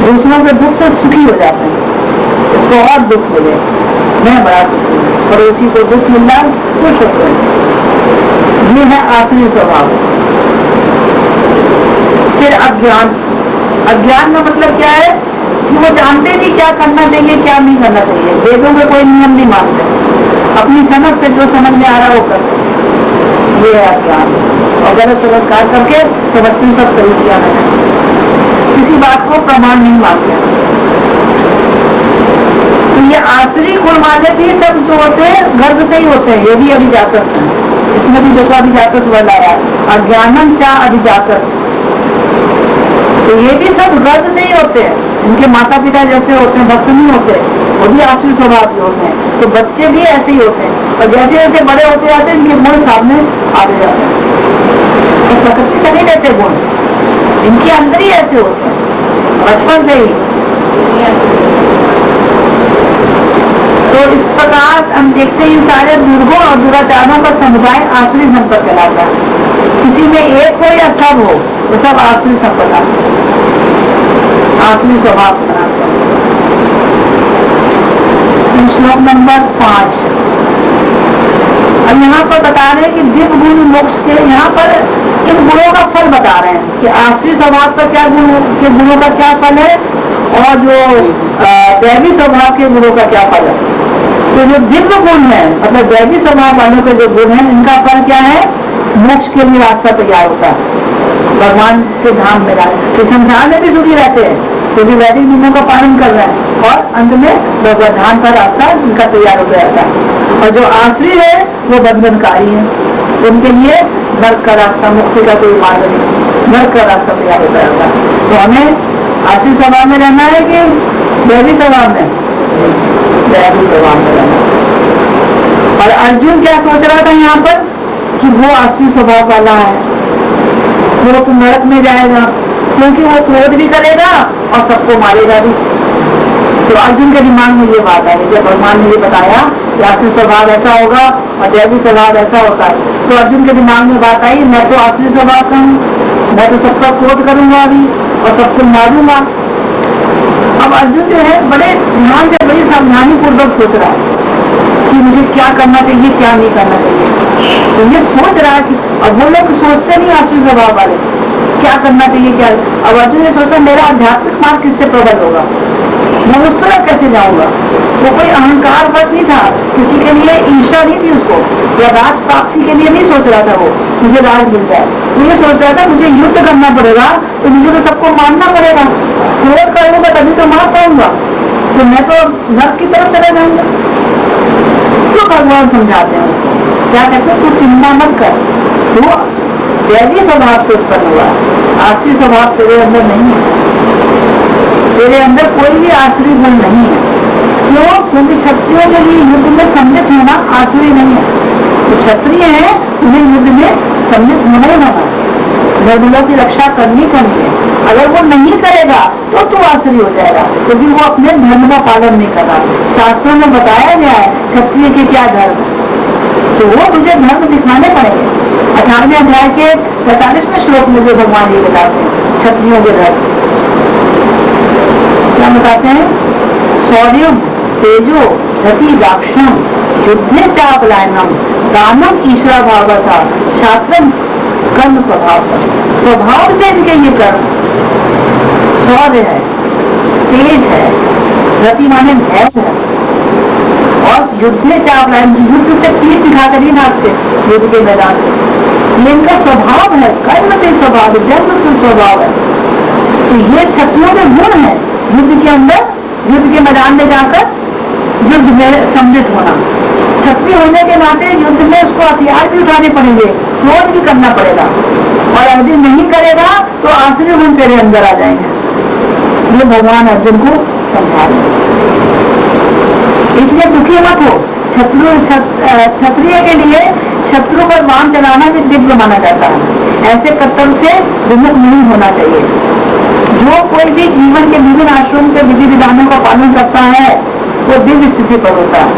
दूसरों के दुख से सुखी हो जाते हैं, इस को और दुख मिले, मैं बड़ा सुखी हूँ, पड़ोसी को दुख मिल रहा खुश होते हैं। ये है आसुरी स्वभाव। फिर अज्ञान, अज्ञान का मतलब क्या है कि वो जानते नहीं क्या करना चाहिए क्या नहीं करना चाहिए, वेदों के कोई नियम नहीं मानते, अपनी समझ से जो समझ में आ रहा है वो करते, ये है अज्ञान। और गलत सलत कार्य करके समझते सब सही किया मैंने, किसी बात को प्रमाण नहीं मानते। तो ये आसुरी गुण वाले भी सब जो होते हैं गर्भ से ही होते हैं, ये भी अभिजातस है। इसमें भी देखो अभिजातस वर्ड आ रहा है, अज्ञानम चा अभिजातस, तो ये भी सब गर्भ से ही होते हैं, इनके माता पिता जैसे होते हैं भक्त नहीं होते, वो भी आसुरी स्वभाव के होते हैं, तो बच्चे भी ऐसे ही होते हैं। और जैसे जैसे बड़े होते जाते हैं इनके गुण सामने आते जाते हैं, तो प्रकृति से नहीं रहते गुण, इनके अंदर ही ऐसे होते हैं बचपन से ही। तो इस प्रकार हम देखते हैं सारे दुर्गुण और दुराचारों का समुदाय आसुरी संपद कहलाता है। किसी में एक हो या सब हो, वो सब आसुरी संपदा, आसुरी स्वभाव बनाते हैं। श्लोक नंबर 5। अब यहाँ पर बता रहे हैं कि दिव्य गुण मोक्ष के, यहाँ पर इन गुणों का फल बता रहे हैं कि आसुरी स्वभाव का क्या गुण के गुणों का क्या फल है और जो दैवी स्वभाव के गुणों का क्या फल है। तो जो दिव्य गुण है मतलब दैवी स्वभाव वालों के जो गुण है इनका फल क्या है, मोक्ष के लिए रास्ता तैयार होता है, भगवान के धाम में तो संसार में भी सुखी रहते हैं क्योंकि वैदिक नियमों का पालन कर रहे हैं, और अंत में भगवान धाम का रास्ता उनका तैयार हो जाता है। और जो आसुरी है वो बंधनकारी है, उनके लिए नर्क का रास्ता, मुक्ति का कोई मार्ग नहीं, नर्क का रास्ता तैयार हो जाता है। तो हमें आसुरी स्वभाव में रहना है कि दैवी स्वभाव में, दैवी स्वभाव में रहना। और अर्जुन क्या सोच रहा था यहाँ पर कि वो आसुरी स्वभाव वाला है, वो तो नरक में जाएगा क्योंकि वो क्रोध भी करेगा और सबको मारेगा भी। तो अर्जुन के दिमाग में ये बात आई जब भगवान ने ये बताया कि आसुरी स्वभाव ऐसा होगा और दैवी स्वभाव ऐसा होता है, तो अर्जुन के दिमाग में बात आई मैं तो आसुरी स्वभाव का हूँ, मैं तो सबका क्रोध करूंगा अभी और सबको मारूंगा। अब अर्जुन जो है बड़े ध्यान से बड़ी सावधानी पूर्वक सोच रहा है कि मुझे क्या करना चाहिए क्या नहीं करना चाहिए। तो ये सोच रहा है कि अब वो लोग सोचते नहीं आसुरी स्वभाव वाले क्या करना चाहिए क्या। अब अर्जुन ने सोचा मेरा आध्यात्मिक मार्ग किससे प्रबल होगा, मैं उस तरह कैसे जाऊंगा। वो कोई अहंकार बस नहीं था, किसी के लिए ईर्ष्या नहीं थी उसको, या राज प्राप्ति के लिए नहीं सोच रहा था वो मुझे राज मिल जाए। वो ये सोच रहा था मुझे युद्ध करना पड़ेगा तो मुझे तो सबको मारना पड़ेगा, क्रोध करूंगा तभी तो मार पाऊंगा, तो मैं तो नर्क की तरफ चला जाऊंगा। तो भगवान समझाते हैं उसको, क्या कहते हैं तू चिंता मत कर, वो दैवी स्वभाव से उत्पन्न हुआ, आसुरी स्वभाव तेरे अंदर नहीं है, तेरे अंदर कोई भी आसुरी गुण नहीं है। क्यों? क्योंकि क्षत्रियों के लिए युद्ध में सम्मिलित होना आसुरी नहीं है। तो क्षत्रिय है उन्हें युद्ध में सम्मिलित होना ही होना, निर्बलों की रक्षा करनी है। अगर वो नहीं करेगा तो तू आसुरी हो जाएगा क्योंकि वो अपने धर्म का पालन नहीं कर रहा। शास्त्रों में बताया गया है क्षत्रिय के क्या धर्म, तो वो तुझे धर्म दिखाने पड़ेंगे। 18वें अध्याय के 45वें श्लोक में जो भगवान ये बताते हैं क्षत्रियों के धर्म क्या बताते हैं, शौर्यम तेजो धति दाक्षम युद्धे चापलायनम दानम ईश्वरा भावसा शास्त्रम कर्म स्वभाव, स्वभाव से इनके ये कर्म शौर्य है, तेज है, धति माने भय है, और युद्धे चापलायन युद्ध से पीठ दिखाकर ही भागते युद्ध के मैदान से, ये इनका स्वभाव है, कर्म से स्वभाव है, जन्म से स्वभाव है। तो ये क्षत्रियों के गुण है, युद्ध के अंदर युद्ध के मैदान में जाकर युद्ध में सम्मिलित होना। क्षत्रिय होने के नाते युद्ध में उसको हथियार भी उठाने पड़ेंगे, क्रोध भी करना पड़ेगा, और यदि नहीं करेगा तो आसुरी गुण तेरे अंदर आ जाएंगे। ये भगवान अर्जुन को समझा रहे हैं। इसलिए दुखी मत हो, क्षत्रिय के लिए शत्रु पर बाण चलाना भी दिव्य माना जाता है, ऐसे कर्तव्य से विमुख नहीं होना चाहिए। जो कोई भी जीवन के विभिन्न आश्रम के विधि विधानों का पालन करता है वो दिव्य स्थिति पर होता है।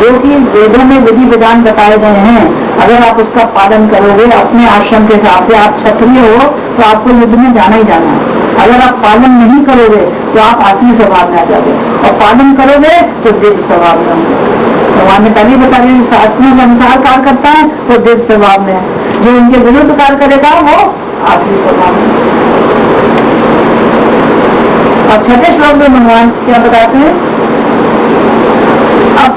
जो कि वेदों में विधि विधान बताए गए हैं, अगर आप उसका पालन करोगे अपने आश्रम के हिसाब से, आप क्षत्रिय हो तो आपको युद्ध में जाना ही जाना है। अगर आप पालन नहीं करोगे तो आप आसुरी स्वभाव में आ जाओगे, और पालन करोगे तो दिव्य स्वभाव में होंगे। भगवान ने पहले बता दिया, जो शास्त्रों के अनुसार कार्य करता है वो दिव्य स्वभाव में है, जो उनके विरुद्ध कार्य करेगा वो आसुरी स्वभाव में। और छठे श्लोक में भगवान क्या बताते हैं, अब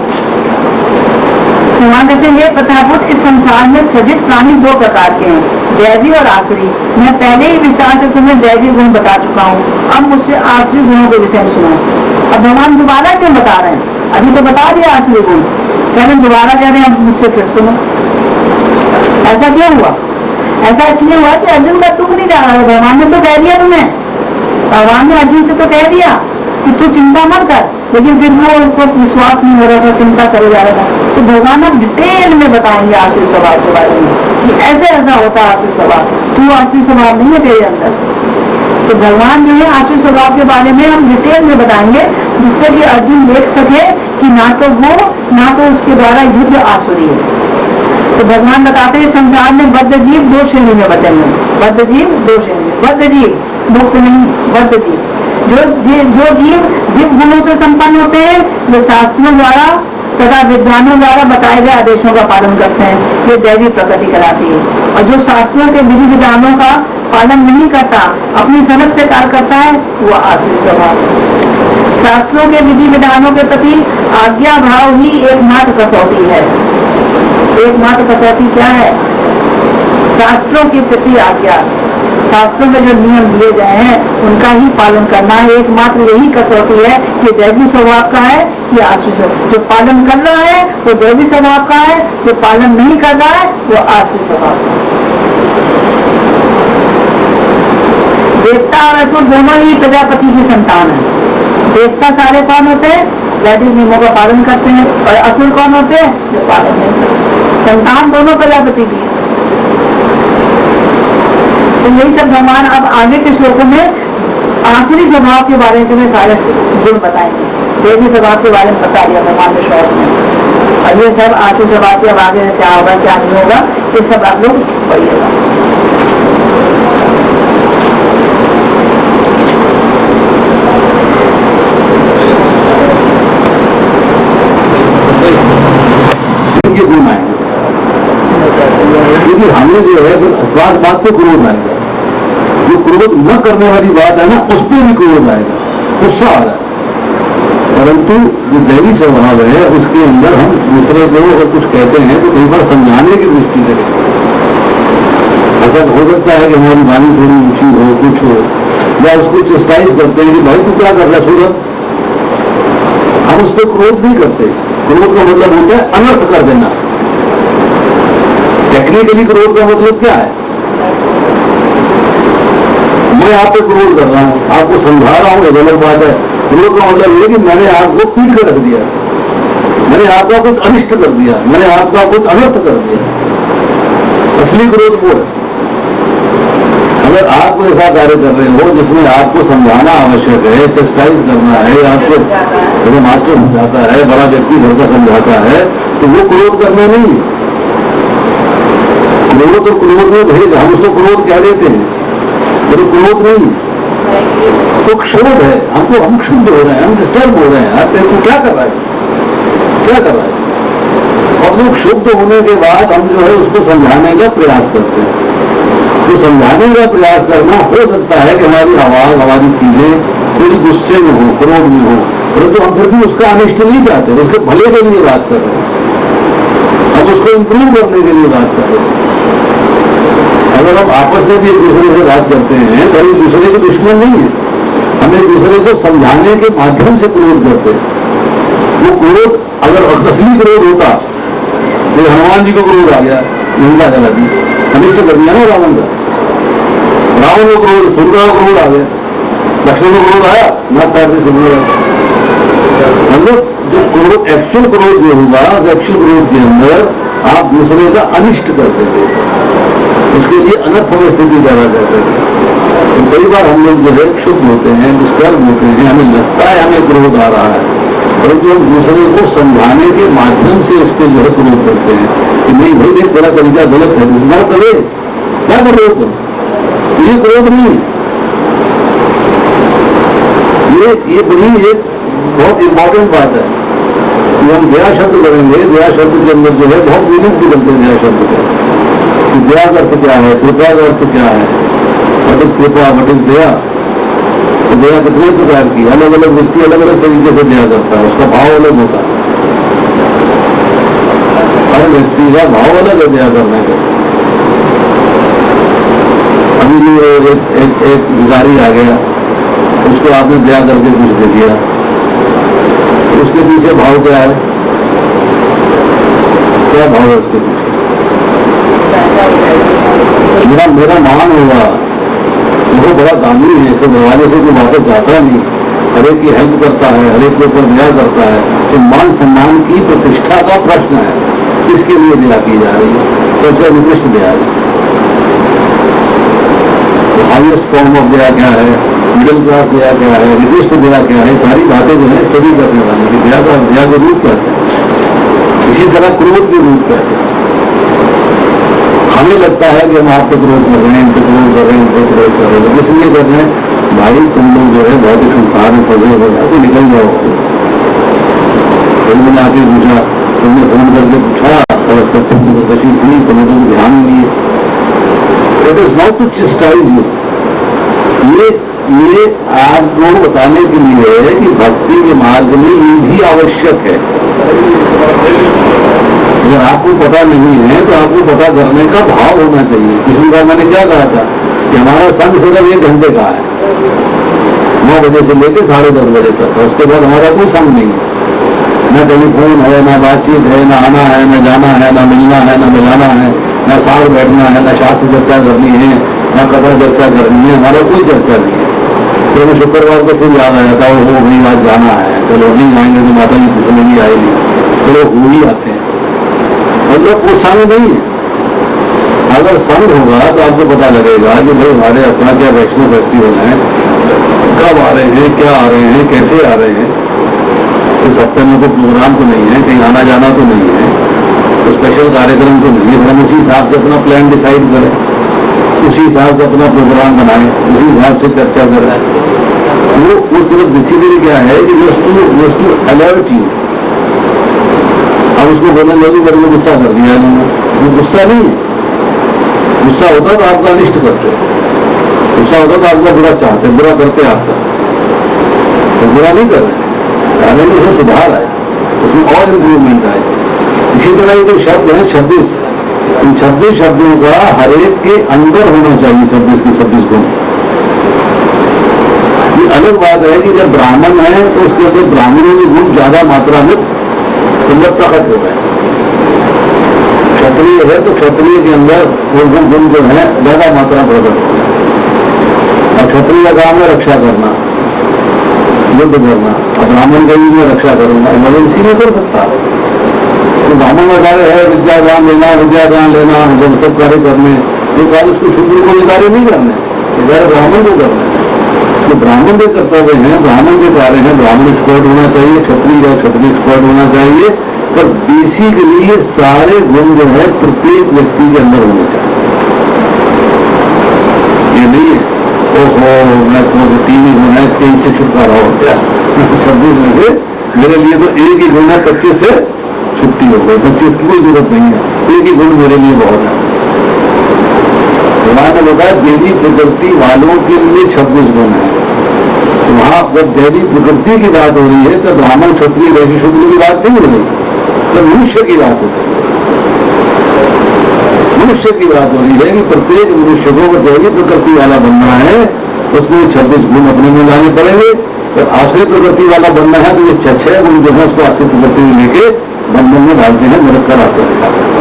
भगवान कहते हैं ये प्रथापुट इस संसार में सृजित प्राणी दो प्रकार के हैं, दैवी और आसुरी। मैं पहले ही विस्तार से तुम्हें दैवी गुण बता चुका हूँ, अब मुझसे आसुरी गुणों के विषय में सुनो। अब भगवान दोबारा क्यों बता रहे हैं, अभी तो बता दिया आसुरी गुण, कहते दोबारा कह रहे हैं अब मुझसे फिर सुनो। ऐसा क्यों हुआ, ऐसा इसलिए हुआ कि अर्जुन का तुम नहीं जा रहा है, भगवान ने तो कह दिया तुम्हें, भगवान ने अर्जुन से तो कह दिया कि तू चिंता मत कर, लेकिन फिर वो उसको विश्वास नहीं हो रहा था, चिंता करे जा रहा था। तो भगवान अब डिटेल में बताएंगे आसुरी स्वभाव के बारे में कि ऐसे ऐसा होता है आसुरी स्वभाव, तू आसुरी स्वभाव नहीं है तेरे अंदर। तो भगवान जो है आसुरी स्वभाव के बारे में हम डिटेल में बताएंगे, जिससे कि अर्जुन देख सके कि ना तो वो ना तो उसके द्वारा युद्ध आसुरी है। तो भगवान बताते हैं संसार में बद्ध जीव दो श्रेणी में बटेंगे, बद्ध जीव दो श्रेणी में, बद्ध जीव मुक्त नहीं, बद्ध जीव जो जीव दिव्य गुणों से संपन्न होते हैं, वे शास्त्रों द्वारा तथा विद्वानों द्वारा बताए गए आदेशों का पालन करते हैं, ये दैवी प्रकृति कहलाती है। और जो शास्त्रों के विधि विधानों का पालन नहीं करता, अपनी समझ से कार्य करता है, वो आसुरी स्वभाव। शास्त्रों के विधि विधानों के प्रति आज्ञा भाव ही एकमात्र कसौटी है। एकमात्र कसौटी क्या है, शास्त्रों के प्रति आज्ञा, शास्त्रों में जो नियम दिए गए हैं उनका ही पालन करना है, एकमात्र यही कसौटी है कि दैवी स्वभाव का है कि आसुरी स्वभाव। जो पालन कर रहा है वो दैवी स्वभाव का है, जो पालन नहीं कर रहा है वो आसुरी स्वभाव का है। देवता और असुर दोनों ही प्रजापति की संतान है। देवता सारे कौन होते हैं, वैदिक नियमों का पालन करते हैं, और असुर कौन होते हैं, जो पालन नहीं करते। संतान दोनों प्रजापति की है। तो यही सब भगवान अब आगे के श्लोकों में आसुरी स्वभाव के बारे में सारे गुण बताएंगे। देवी स्वभाव के बारे में बता दिया भगवान के श्लोक में, और ये सब आसुरी स्वभाव के अब आगे क्या होगा क्या नहीं होगा ये सब आप लोग पढ़िएगा। गुण आएंगे क्योंकि हमें जो है बात को क्रोध आएगा, जो क्रोध न करने वाली बात है ना उस पर भी क्रोध आएगा, गुस्सा आ रहा है। परंतु जो दैवी स्वभाव है उसके अंदर हम दूसरे को अगर कुछ कहते हैं तो कई बार समझाने की दृष्टि से ऐसा हो सकता है कि हमारी वाणी थोड़ी ऊंची हो, कुछ हो, या उसको चेस्टाइज करते हैं कि भाई तू क्या कर रहा है सूरत, हम उस पर क्रोध नहीं करते। क्रोध का मतलब होता है अनर्थ कर देना। टेक्निकली क्रोध का मतलब क्या है, मैं आप पे क्रोध कर रहा हूं, आपको समझा रहा हूं, ये गलत बात है। क्रोध का मतलब ये कि मैंने आपको पीट कर रख दिया, मैंने आपका कुछ अनिष्ट कर दिया, मैंने आपका कुछ अनर्थ कर दिया। असली क्रोध वो है। अगर आप कोई ऐसा कार्य कर रहे हो जिसमें आपको समझाना आवश्यक है, चेस्टाइज करना है, आपको जैसे मास्टर समझाता है, बड़ा व्यक्ति घर का समझाता है, तो वो क्रोध करना नहीं। क्रोध तो क्रोध में भेद, हम उसको क्रोध कह देते हैं, तो क्रोध नहीं, तो क्षोभ है। हम क्षुब्ध हो रहे हैं, हम डिस्टर्ब हो रहे हैं। आप तू क्या कर रहा है, क्या कर रहा है, और वो क्षुब्ध होने के बाद हम जो है उसको समझाने का प्रयास करते हैं। तो समझाने का प्रयास करना हो सकता है कि हमारी आवाज, हमारी चीजें थोड़ी गुस्से में हो, क्रोध में हो, परंतु हम फिर भी उसका अनिष्ट नहीं चाहते, उसके भले के लिए बात कर रहे हैं, हम उसको इंप्रूव करने के लिए बात कर रहे हैं। अगर हम आपस में भी एक दूसरे से बात करते हैं तो एक दूसरे के दुश्मन नहीं है, हम एक दूसरे को समझाने के माध्यम से क्रोध करते हैं। वो क्रोध अगर असली क्रोध होता तो हनुमान जी को क्रोध आ गया, लंका जला दी, अनिष्ट कर दिया ना रावण का। रावण को क्रोध, सूर्य को क्रोध आ गया, लक्ष्मण को क्रोध आया, ना पैर से मतलब जो क्रोध, एक्चुअल क्रोध जो होगा, एक्चुअल क्रोध के अंदर आप दूसरे का अनिष्ट करते थे, उसके लिए अनर्थ में स्थिति ज्यादा करते थे। तो कई बार हम लोग जो है क्षुब्ध होते हैं, डिस्टर्ब होते हैं, हमें लगता है हमें क्रोध आ रहा है, परंतु हम दूसरे को समझाने के माध्यम से उसको जो है क्रोध करते हैं कि नहीं भाई देख तेरा तरीका गलत है, इस बार करे क्या कर रहे हो तुम, ये क्रोध नहीं। ये बड़ी एक बहुत इंपॉर्टेंट बात है कि हम दया शब्द करेंगे। दया शब्द के अंदर जो है बहुत मीनिंग्स निकलते हैं दया शब्द के कि दया का अर्थ क्या है, कृपा का अर्थ क्या है, वट इज कृपा, वट इज दया। तो दया कितने प्रकार की, अलग अलग व्यक्ति अलग अलग तरीके से दया करता है, उसका भाव अलग होता है, हर व्यक्ति का भाव अलग है दया करने का। अभी जो एक भिखारी आ गया, उसको आपने दया करके कुछ दे दिया, उसके पीछे भाव क्या है, क्या भाव है उसके पीछे? मेरा मान होगा, वो बड़ा दामी है, इसे दरवाजे से कोई वापस जाता नहीं, हर एक की हेल्प करता है, हर एक के ऊपर दया करता है। तो मान सम्मान की प्रतिष्ठा का प्रश्न है, किसके लिए दया की जा रही है? सबसे निकृष्ट दया है। तो हाईएस्ट फॉर्म ऑफ दया क्या है, मिडिल क्लास दया क्या है, निकृष्ट दया क्या है, सारी बातें जो है स्टडी करने वाली कि दया का रूप क्या है। इसी तरह क्रोध के रूप क्या है। हमें लगता है कि हम आपको क्रोध कर रहे हैं, इनको क्रोध कर रहे हैं, इनको क्रोध कर रहे हैं, इसलिए कर रहे हैं भाई तुम लोग जो है भौतिक संसार में फंसे हो जाओ, निकल जाओ। तो मैंने आके पूछा, तुमने फोन करके पूछा और तशीफ हुई, तुम्हें तो ध्यान नहीं है। It is not to chastise you, ये आपको बताने के लिए है कि भक्ति के मार्ग में ये भी आवश्यक है। अगर आपको पता नहीं है तो आपको पता करने का भाव होना चाहिए। किसी बार मैंने क्या कहा था कि हमारा संघ सिर्फ 1 घंटे का है, 9 बजे से लेकर 10:30 बजे तक, उसके बाद हमारा कोई संघ नहीं है। न टेलीफोन है, न बातचीत है, न आना है, न जाना है, न मिलना है, न मिलाना है, न साथ बैठना है, न शास्त्र चर्चा करनी है, न कथा चर्चा करनी है, हमारा कोई चर्चा नहीं है। तो मैं शुक्रवार को फिर याद आया था, वो भाई आज जाना है, चलो नहीं जाएंगे तो माता जी पूछ लेंगी, आएगी, चलो वो ही आते हैं। मतलब वो संघ नहीं है। अगर संघ होगा तो आपको पता लगेगा कि भाई हमारे अपना क्या वैष्णव फेस्टिवल है, कब आ रहे हैं, क्या आ रहे हैं, कैसे आ रहे हैं। इस हफ्ते में कोई प्रोग्राम तो नहीं है, कहीं आना जाना तो नहीं है, तो स्पेशल कार्यक्रम तो नहीं है। हम उसी हिसाब से अपना प्लान डिसाइड करें, उसी हिसाब से अपना प्रोग्राम बनाएं, उसी हिसाब से चर्चा करें। वो सिर्फ बेसिकली क्या है कि जस्ट टू अलर्ट यू। अब उसको बोलने लोग मेरे को गुस्सा कर दिया इन्होंने, वो गुस्सा नहीं है। गुस्सा होता तो आपका अनिष्ट करते, गुस्सा होता तो आपका बुरा चाहते, बुरा करते आपका, तो बुरा नहीं कर रहे, चाहने में उसमें सुधार आए, उसमें और इम्प्रूवमेंट आए। इसी तरह ये जो शब्द है 26, इन 26 शब्दों का हर एक के अंदर होना चाहिए 26 के 26 गुण। ये अलग बात है कि जब ब्राह्मण है तो उसके अंदर ब्राह्मणों के गुण ज्यादा मात्रा में प्रकट हो गए। क्षत्रिय है तो क्षत्रिय के अंदर वो गुण जो है ज्यादा मात्रा प्रकट हो गए। और क्षत्रिय का काम है रक्षा करना, युद्ध करना। अब ब्राह्मण का भी मैं रक्षा करूंगा, इमरजेंसी में कर सकता है। तो ब्राह्मण का कार्य है विद्यादान लेना, विद्यादान लेना, जब सब कार्य करने, ये कार्य उसको शूद्र को ये कार्य नहीं करने, ये कार्य ब्राह्मण को करना है। तो ब्राह्मण के कर्तव्य हैं, ब्राह्मण के कार्य हैं, ब्राह्मण एक्सपर्ट होना चाहिए, क्षत्रिय का क्षत्रिय एक्सपर्ट होना चाहिए। पर बेसिकली ये सारे गुण जो है प्रत्येक व्यक्ति के अंदर होने चाहिए। ये नहीं है ओहो मैं तो 3 ही गुण है, 3 से छुटकारा हो गया 26 में से मेरे लिए तो एक ही गुण है, 25 से छुट्टी हो गई, 25 की कोई जरूरत नहीं है, एक ही गुण मेरे लिए बहुत है। भगवान ने बताया देवी प्रकृति वालों के लिए 26 गुण है। तो वहां जब देवी प्रकृति की बात हो रही है तो ब्राह्मण क्षत्रिय वैश्य शूद्र की बात नहीं हो रही, तो मनुष्य की बात होती है। मनुष्य की बात हो रही है कि प्रत्येक मनुष्य को देवी प्रकृति वाला बनना है, उसमें 26 गुण अपने में लाने पड़ेंगे। और आश्रित प्रकृति वाला बनना है तो ये 6 गुण जो है उसको आश्रित प्रकृति में लेके बंधन में डालते हैं, मदद का रास्ता दिखाते हैं।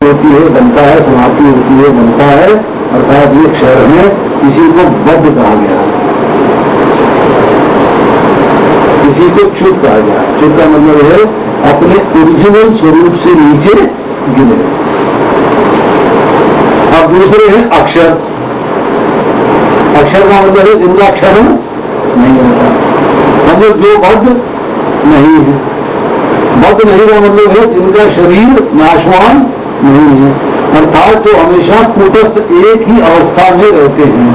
होती है, बनता है, समाप्ति होती है, बनता है, अर्थात ये क्षर में इसी को बद्ध कहा गया, इसी को चुप कहा गया। चुप का मतलब है अपने ओरिजिनल स्वरूप से नीचे गिरे। अब दूसरे हैं अक्षर। अक्षर का मतलब है जिनका अक्षर नहीं होता। मतलब जो बद्ध नहीं है, बद्ध नहीं का मतलब है जिनका शरीर नाशवान नहीं है, अर्थात जो हमेशा कूटस्थ एक ही अवस्था में रहते हैं,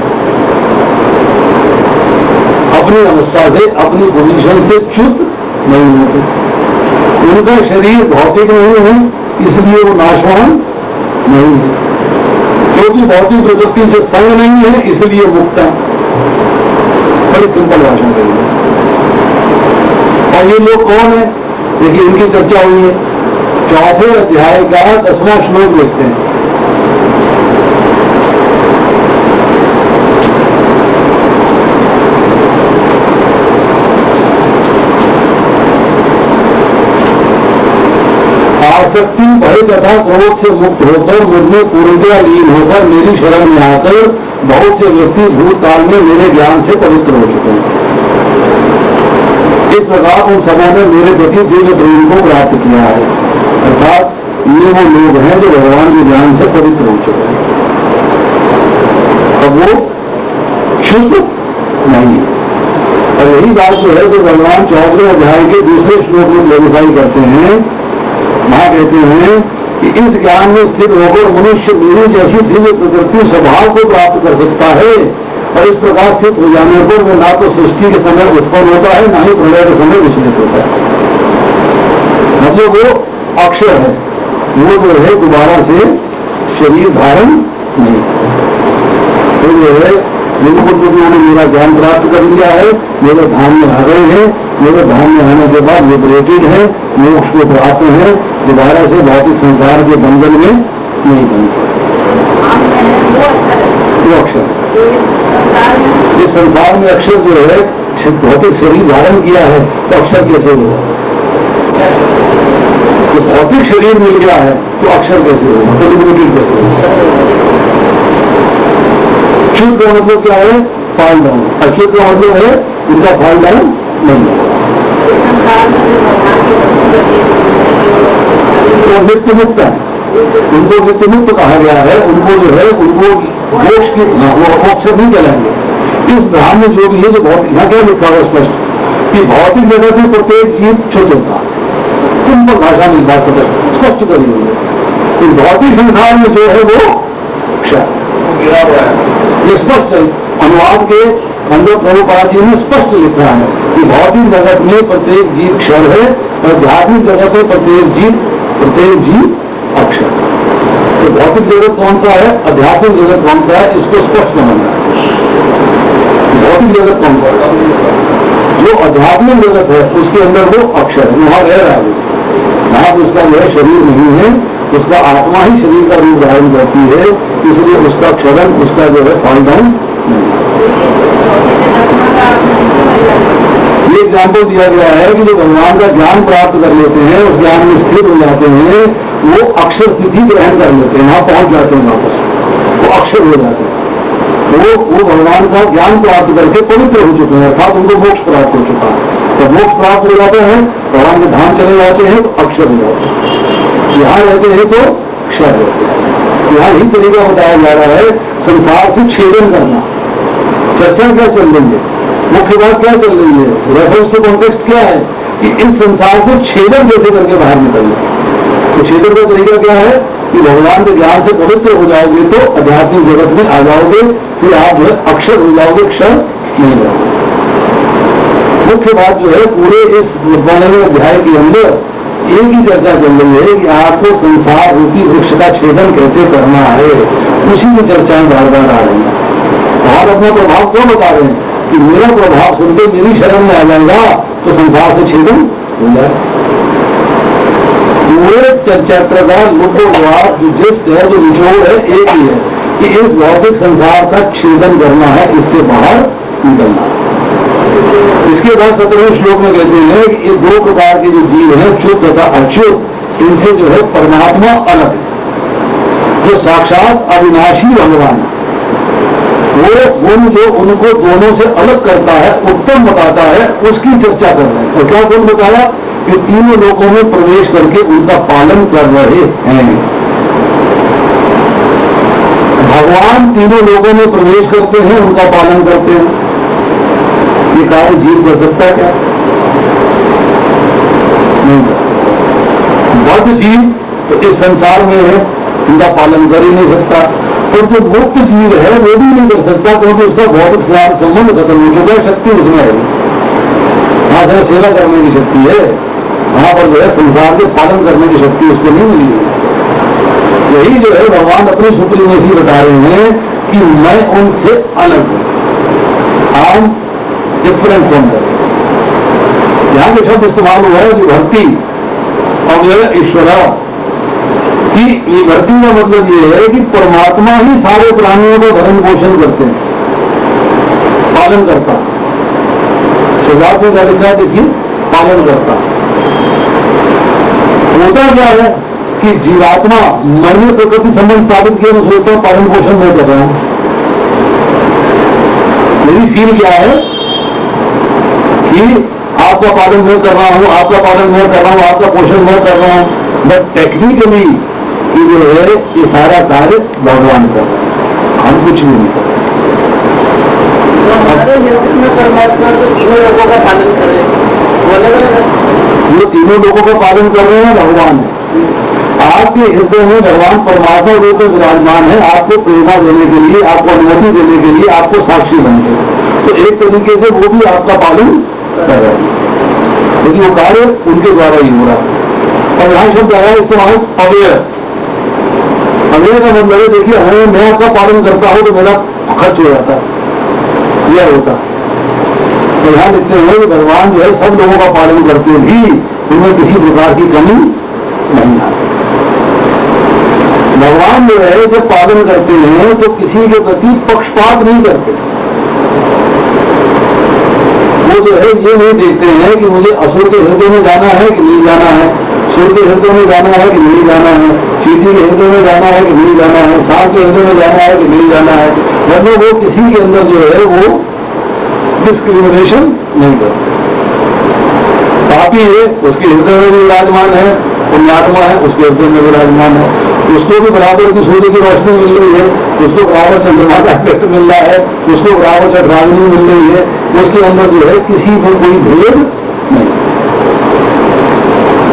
अपनी अवस्था से अपनी पोजीशन से च्युत नहीं होते। उनका शरीर भौतिक नहीं है इसलिए वो नाशवान नहीं है, क्योंकि भौतिक प्रवृत्ति से संग नहीं है इसलिए मुक्त है। बड़ी सिंपल भाषा कही है। और ये लोग कौन है? देखिए इनकी चर्चा हुई है। चौथे अध्याय का 10वां श्लोक लिखते हैं। आसक्ति भय तथा क्रोध से मुक्त होकर मुझमें पूर्णतया लीन होकर मेरी शरण में आकर बहुत से व्यक्ति भूतकाल में मेरे ज्ञान से पवित्र हो चुके हैं। इस प्रकार उन सबों ने मेरे प्रति दिव्य प्रेम को प्राप्त किया है, अर्थात ये वो लोग हैं जो भगवान के ज्ञान से पवित्र हो चुके हैं। अब वो शुद्ध नहीं, और यही बात जो है जो भगवान 14वें अध्याय के दूसरे श्लोक में क्लेरिफाई करते हैं। वहां कहते हैं कि इस ज्ञान में स्थित होकर मनुष्य मेरी जैसी दिव्य प्रकृति स्वभाव को प्राप्त कर सकता है, और इस प्रकार स्थित हो जाने पर वो ना तो सृष्टि के समय उत्पन्न होता है ना ही प्रलय के समय विचलित होता है। मतलब वो अक्षर है, वो जो है दोबारा से शरीर धारण नहीं, वो जो है उन्होंने मेरा ज्ञान प्राप्त कर लिया है, मेरे धाम में आ गए हैं, मेरे धाम में आने के बाद लिबरेटेड है, मोक्ष को प्राप्त है, दोबारा से भौतिक संसार के बंधन में नहीं बनते। वो अक्षर इस संसार में अक्षर जो है भौतिक शरीर धारण किया है, तो अक्षर कैसे हुआ? तो भौतिक शरीर मिल गया है तो अक्षर कैसे हुआ? तो लिबरेटेड कैसे हुआ? शुद्ध का मतलब क्या है? Fall down. अशुद्ध का मतलब है उनका फॉल डाउन नहीं है, वो नित्य मुक्त है, उनको नित्य मुक्त कहा गया है। उनको जो है उनको मोक्ष की वो मोक्ष नहीं चलाएंगे। इस ब्राह्मण में जो भी है, जो बहुत यहाँ क्या लिखा हुआ स्पष्ट कि भौतिक जगत में प्रत्येक जीव छुट होता है। सिंपल भाषा में बात स्पष्ट करी हुई है। इस भौतिक संसार में जो है वो क्षय गिरा हुआ है। ये स्पष्ट अनुवाद के अंदर प्रभुपाद जी ने स्पष्ट लिखा है कि भौतिक जगत में प्रत्येक जीव क्षर है और आध्यात्मिक जगत में प्रत्येक जीव अक्षर। तो भौतिक जगत कौन सा है, आध्यात्मिक जगत कौन सा है, इसको स्पष्ट समझना है। भौतिक जगत कौन सा है? जो आध्यात्मिक जगत है उसके अंदर वो अक्षर है, वहां रह रहा है, वहां उसका जो है शरीर नहीं है, उसका आत्मा ही शरीर का रूप धारण करती है, इसलिए उसका क्षरण, उसका जो है फॉल डाउन नहीं। ये एग्जाम्पल दिया गया है कि जो भगवान का ज्ञान प्राप्त कर लेते हैं, उस ज्ञान में स्थिर हो जाते हैं, वो अक्षर स्थिति ग्रहण कर लेते हैं, वहां पहुंच जाते हैं, वापस वो अक्षर हो जाते हैं। वो भगवान का ज्ञान प्राप्त करके पवित्र हो चुके हैं, अर्थात उनको मोक्ष प्राप्त हो चुका है। जब मोक्ष प्राप्त हो जाते हैं, भगवान के धाम चले जाते हैं तो अक्षर हो जाते हैं। यहाँ रहते हैं तो क्षय रहते हैं। यहाँ ही तरीका बताया जा रहा है संसार से छेदन करना। चर्चा क्या चल रही है, मुख्य बात क्या चल रही है, रेफरेंस टू कॉन्टेक्स्ट क्या है कि इस संसार से छेदन कैसे करके बाहर निकलना। तो छेदन का तरीका क्या है कि भगवान के ज्ञान से पवित्र हो जाओगे तो आध्यात्मिक जगत में आ जाओगे, फिर आप जो है अक्षर हो जाओगे, क्षर नहीं जाओगे। मुख्य बात जो है पूरे इस 12वें अध्याय के अंदर एक ही चर्चा चल रही है कि आपको संसार रूपी वृक्ष का छेदन कैसे करना है, उसी की चर्चाएं बार बार आ रही हैं। और अपना प्रभाव क्यों बता रहे हैं कि मेरा प्रभाव सुनकर मेरी शरण में आ जाएगा तो संसार से छेदन हो जाए। पूरे चरित्र का मुख्यवाद जो जिस्ट है, जो निचोड़ है, एक ही है कि इस भौतिक संसार का छेदन करना है, इससे बाहर निकलना है। इसके बाद 17वें श्लोक में कहते हैं कि ये दो प्रकार के जो जीव हैं, च्युत तथा अच्युत, इनसे जो है परमात्मा अलग है। जो साक्षात अविनाशी भगवान, वो गुण जो उनको दोनों से अलग करता है, उत्तम बताता है, उसकी चर्चा कर रहे हैं। और क्या गुण बताया कि तीनों लोगों में प्रवेश करके उनका पालन कर रहे हैं। भगवान तीनों लोगों में प्रवेश करते हैं, उनका पालन करते हैं। ये कार्य जीव कर सकता है क्या? नहीं कर सकता। बद्ध जीव तो इस संसार में है, उनका पालन कर ही नहीं सकता, और जो मुक्त जीव है वो भी नहीं कर सकता, क्योंकि उसका भौतिक संबंध खत्म हो चुका है, शक्ति उसमें है, वहां से सेवा करने की शक्ति है, वहां पर जो है संसार के पालन करने की शक्ति उसको नहीं मिली है। यही जो है भगवान अपनी सुप्रीमेसी बता रहे हैं कि मैं उनसे अलग हूं, I am different from them. यहां जो शब्द इस्तेमाल हुआ है विभक्ति और ईश्वरा की, विभक्ति का मतलब ये है कि परमात्मा ही सारे प्राणियों का भरण पोषण करते हैं, पालन करता। शुरुआत में क्या लिखा है देखिए, पालन करता। होता क्या है कि जीवात्मा मैंने प्रकृति संबंध स्थापित किया, मैं सोचता हूं पालन पोषण नहीं कर रहा हूं। मेरी फील क्या है कि आपका पालन मैं कर रहा हूं, आपका पालन मैं कर रहा हूं, आपका पोषण मैं कर रहा हूं, बट टेक्निकली जो है ये सारा कार्य भगवान कर रहे हैं, हम कुछ भी नहीं कर रहे। परमात्मा तो तीनों लोगों का पालन कर रहे हैं, जो तीनों लोगों का पालन कर रहे हैं भगवान है। आपके हृदय में भगवान परमात्मा रूप में विराजमान है, आपको प्रेरणा देने के लिए, आपको अनुमति देने के लिए, आपको साक्षी बनते हैं, तो एक तरीके से वो भी आपका पालन कर रहे हैं, लेकिन वो कार्य उनके द्वारा ही हो रहा है। और यहां शब्द आया इस्तेमाल अवेयर। अवेयर का मतलब है देखिए, हमें मैं आपका पालन करता हूं तो मेरा खर्च हो जाता है, यह होता। तो यहां लिखते हैं कि भगवान जो है सब लोगों का पालन करते भी उनमें किसी प्रकार की कमी नहीं आती। भगवान जो है जब पालन करते हैं तो किसी के प्रति पक्षपात नहीं करते। वो जो है ये नहीं देखते हैं कि मुझे असुर के हृदय में जाना है कि नहीं जाना है, सुर के हृदय में जाना है कि नहीं जाना है, चीटी के हृदय में जाना है कि नहीं जाना है, सांप के हृदय में जाना है कि नहीं जाना है, मतलब वो किसी के अंदर जो है वो डिस्क्रिमिनेशन नहीं करते। पापी है उसके हृदय में भी विराजमान है, पुण्यात्मा है उसके हृदय में विराजमान है, उसको भी बराबर की सूर्य की रोशनी मिल रही है, उसको बराबर चंद्रमा का इफेक्ट मिल रहा है, उसको बराबर चंद्राग्नि मिल रही है, उसके अंदर जो है किसी में कोई भेद नहीं।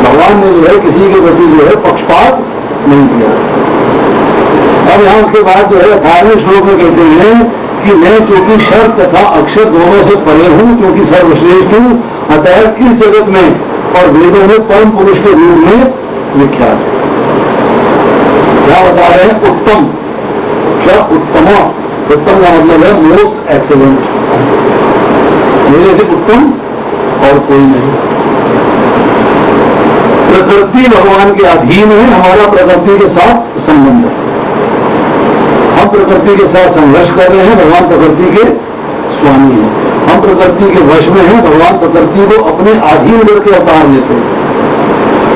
भगवान ने जो है किसी के प्रति जो है पक्षपात नहीं किया। अब यहाँ उसके बाद जो है 18वें श्लोक में कहते हैं कि मैं चूंकि शर तथा अक्षर दोनों से परे हूं, क्योंकि सर्वश्रेष्ठ हूं, अतः इस जगत में और वेदों में परम पुरुष के रूप में विख्यात है। क्या बता रहे हैं? उत्तम, उत्तम, उत्तम का मतलब है मोस्ट एक्सीलेंट, मेरे से उत्तम और कोई नहीं। प्रकृति भगवान के अधीन है, हमारा प्रकृति के साथ संबंध है, हम प्रकृति के साथ संघर्ष कर रहे हैं, भगवान प्रकृति के स्वामी हैं, हम प्रकृति के वश में हैं, भगवान प्रकृति को अपने अधीन करके अवतार लेते हैं,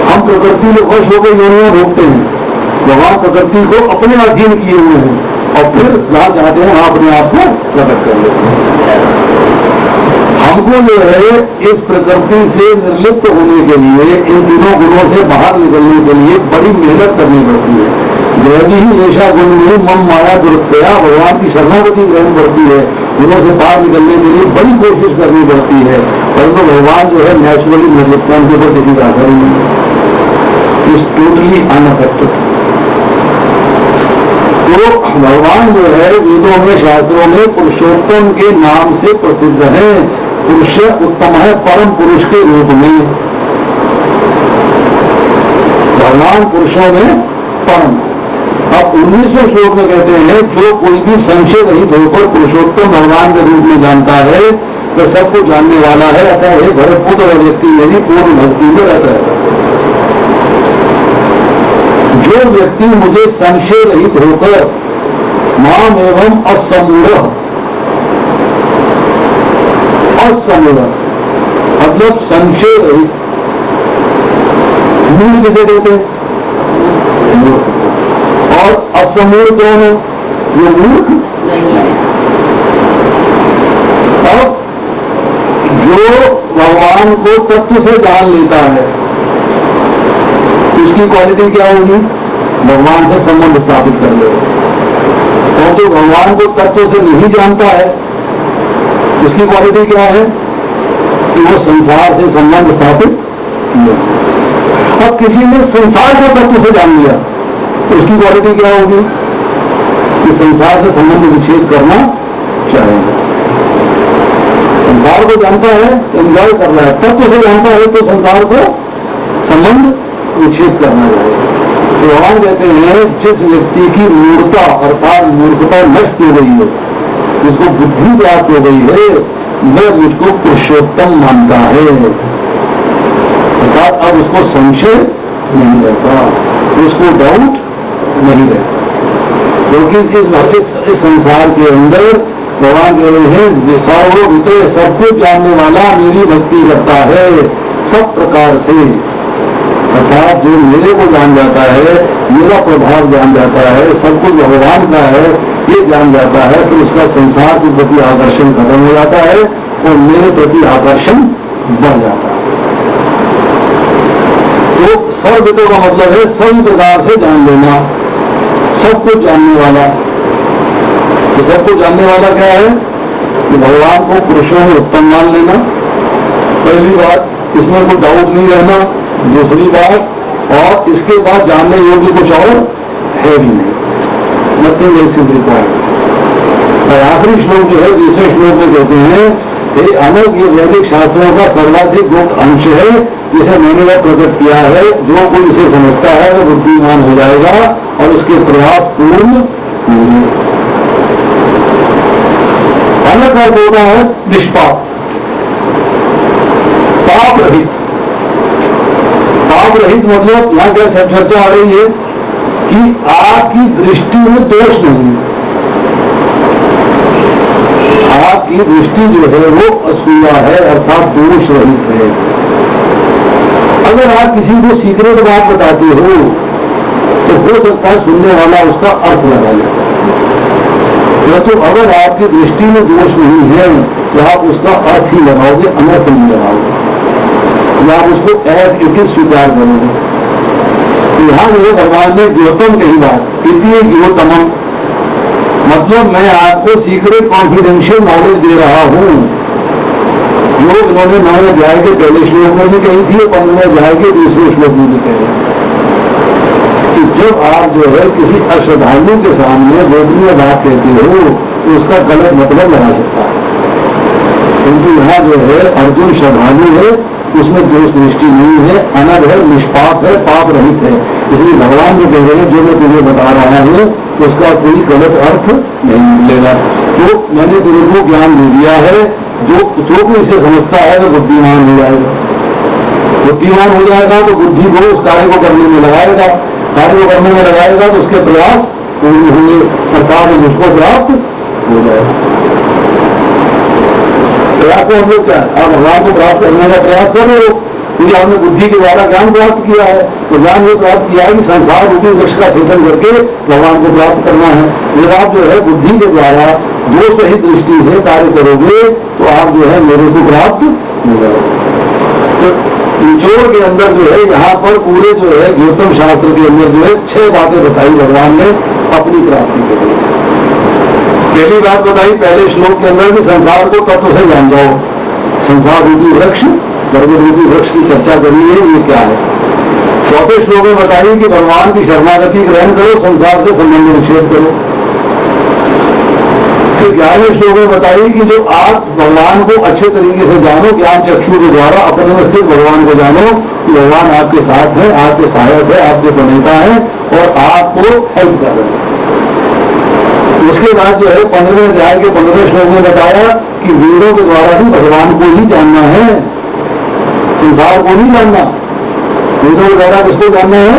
हम प्रकृति के वश होकर योनियां भोगते हैं, भगवान प्रकृति को अपने अधीन किए हुए हैं और फिर जहां चाहते हैं वहां अपने आप को प्रकट कर लेते हैं। हमको जो है इस प्रकृति से निर्लिप्त होने के लिए, इन तीनों गुणों से बाहर निकलने के लिए बड़ी मेहनत करनी पड़ती है। जैसी ही ऐसा गुण में मम माया दुर्गया, भगवान की शरणागति ग्रहण पड़ती है, गुणों से बाहर निकलने के लिए बड़ी कोशिश करनी पड़ती है, परंतु भगवान जो है नेचुरली निर्लिप्त, उनके ऊपर किसी का असर ही नहीं, इज टोटली अनअफेक्टेड। तो भगवान जो है वेदों में शास्त्रों में पुरुषोत्तम के नाम से प्रसिद्ध है, पुरुष उत्तम है परम पुरुष के रूप में, भगवान पुरुषों में परम। अब 19वें श्लोक में कहते हैं जो कोई भी संशय रहित होकर पुरुषोत्तम भगवान के रूप में जानता है वह सबको जानने वाला है, अतः हे भरतपुत्र व्यक्ति यदि पूर्ण भक्ति में रहता है। जो व्यक्ति मुझे संशय रहित होकर माम एवं असमूढ़, असमूढ़ मतलब संशय रहित, मूढ़ किसे कहते हैं? और असमूढ़ कौन है? ये मूर्ख नहीं है। अब जो भगवान को तत्व से जान लेता है उसकी क्वालिटी क्या होगी? भगवान से संबंध स्थापित कर लेगा। और जो भगवान को तत्व से नहीं जानता है उसकी क्वालिटी क्या है? कि वो संसार से संबंध स्थापित किया। अब किसी ने संसार को तत्व से जान लिया तो उसकी क्वालिटी क्या होगी कि संसार से संबंध विच्छेद करना चाहेगा। संसार को जानता है एंजॉय कर रहा है, तत्व से जानता है तो संसार को संबंध विच्छेद करना चाहेगा। तो भगवान कहते हैं जिस व्यक्ति की मूर्खता अर्थात मूर्खता नष्ट हो गई है, जिसको बुद्धि प्राप्त हो गई है, वह मुझको पुरुषोत्तम मानता है। अर्थात अब उसको संशय नहीं रहता, उसको डाउट नहीं रहता, क्योंकि इस संसार के अंदर भगवान कह रहे हैं सर्वभूते सब कुछ जानने वाला मेरी भक्ति करता है सब प्रकार से। अर्थात जो मेरे को जान जाता है, मेरा प्रभाव जान जाता है, सब कुछ भगवान का है ये जान जाता है, तो उसका संसार के प्रति आकर्षण खत्म हो जाता है और मेरे प्रति आकर्षण बढ़ जाता है। तो सर्वविदों का मतलब है सभी प्रकार से जान लेना, सब कुछ जानने वाला। तो सब कुछ जानने वाला क्या है कि भगवान को पुरुषों में उत्तम मान लेना, पहली बात, इसमें कोई डाउट नहीं रहना। दूसरी बात, और इसके बाद जानने योग्य कुछ और है भी नहीं, नथिंग एल्स इज रिक्वायर्ड। और आखिरी श्लोक जो है 20वें श्लोक में कहते हैं ये अनग ये वैदिक शास्त्रों का सर्वाधिक गुप्त अंश है जिसे मैंने वह प्रकट किया है। जो कोई इसे समझता है वह बुद्धिमान हो जाएगा और उसके प्रयास पूर्ण होंगे। अलग अर्थ होता है निष्पाप, पाप रहित। पाप रहित मतलब यहां क्या चर्चा आ रही है कि आपकी दृष्टि में दोष नहीं, आपकी दृष्टि जो है वो असूया है अर्थात दोष रहित है। अगर आप किसी को सीक्रेट बात बताते हो तो हो सकता है सुनने वाला उसका अर्थ लगा ले, या तो अगर आपकी दृष्टि में दोष नहीं है तो आप उसका अर्थ ही लगाओगे, अनर्थ नहीं लगाओगे, या आप उसको एज इट इज स्वीकार करोगे। तो यहां जो भगवान ने द्योतम कही बात इतनी द्योतमम मतलब मैं आपको सीक्रेट कॉन्फिडेंशियल नॉलेज दे रहा हूं, जो इन्होंने 9वें अध्याय के पहले श्लोक में भी कही थी, 15वें अध्याय के 20वें श्लोक में भी कही कि जब आप जो है किसी अश्रद्धालु के सामने गोपनीय बात कहते हो तो उसका गलत मतलब लगा सकता है, क्योंकि यहाँ जो है अर्जुन श्रद्धालु है, उसमें दोष दृष्टि नहीं है, अनग है, निष्पाप है, पाप रहित है। इसलिए भगवान जो कह रहे हैं जो मैं तुझे बता रहा हूँ उसका कोई गलत अर्थ नहीं मिलेगा। तो मैंने तुझे को ज्ञान दे दिया है, जो कोई इसे समझता है वो बुद्धिमान हो जाएगा। बुद्धिमान हो जाएगा तो बुद्धि को उस कार्य को करने में लगाएगा, कार्य को करने में लगाएगा तो उसके प्रयास पूर्ण होंगे, अर्थात उसको प्राप्त हो जाएगा। प्रयास में हम लोग क्या है, आप भगवान को प्राप्त करने का प्रयास कर रहे हो क्योंकि आपने बुद्धि के द्वारा ज्ञान प्राप्त किया है। तो ज्ञान ये प्राप्त किया है कि संसार रूपी वृक्ष का छेदन करके भगवान को प्राप्त करना है। यदि आप जो है बुद्धि के द्वारा दोष रहित दृष्टि से कार्य करोगे तो आप जो है मेरे को प्राप्त हो जाओगे। तो निचोड़ के अंदर जो है यहाँ पर पूरे जो है गौतम शास्त्र के अंदर जो है 6 बातें बताई भगवान ने अपनी प्राप्ति के लिए। पहली बात बताई पहले श्लोक के अंदर कि संसार को तत्व से जान जाओ। संसार रूपी वृक्ष, स्वर्ग रूपी वृक्ष की चर्चा करी है, ये क्या है। चौथे श्लोक में बताई कि भगवान की शरणागति ग्रहण करो, संसार से संबंध विच्छेद करो। फिर 11वें श्लोक में बताई कि जो आप भगवान को अच्छे तरीके से जानो, ज्ञान चक्षु के द्वारा अपने में स्थित भगवान को जानो कि भगवान आपके साथ है, आपके सहायक है, आपके प्रणेता है और आपको हेल्प कर रहे हैं। उसके बाद जो है 15वें अध्याय के 15वें श्लोक में बताया कि वेदों के द्वारा भी भगवान को ही जानना है, संसार को नहीं जानना। वेदों के द्वारा किसको जानना है?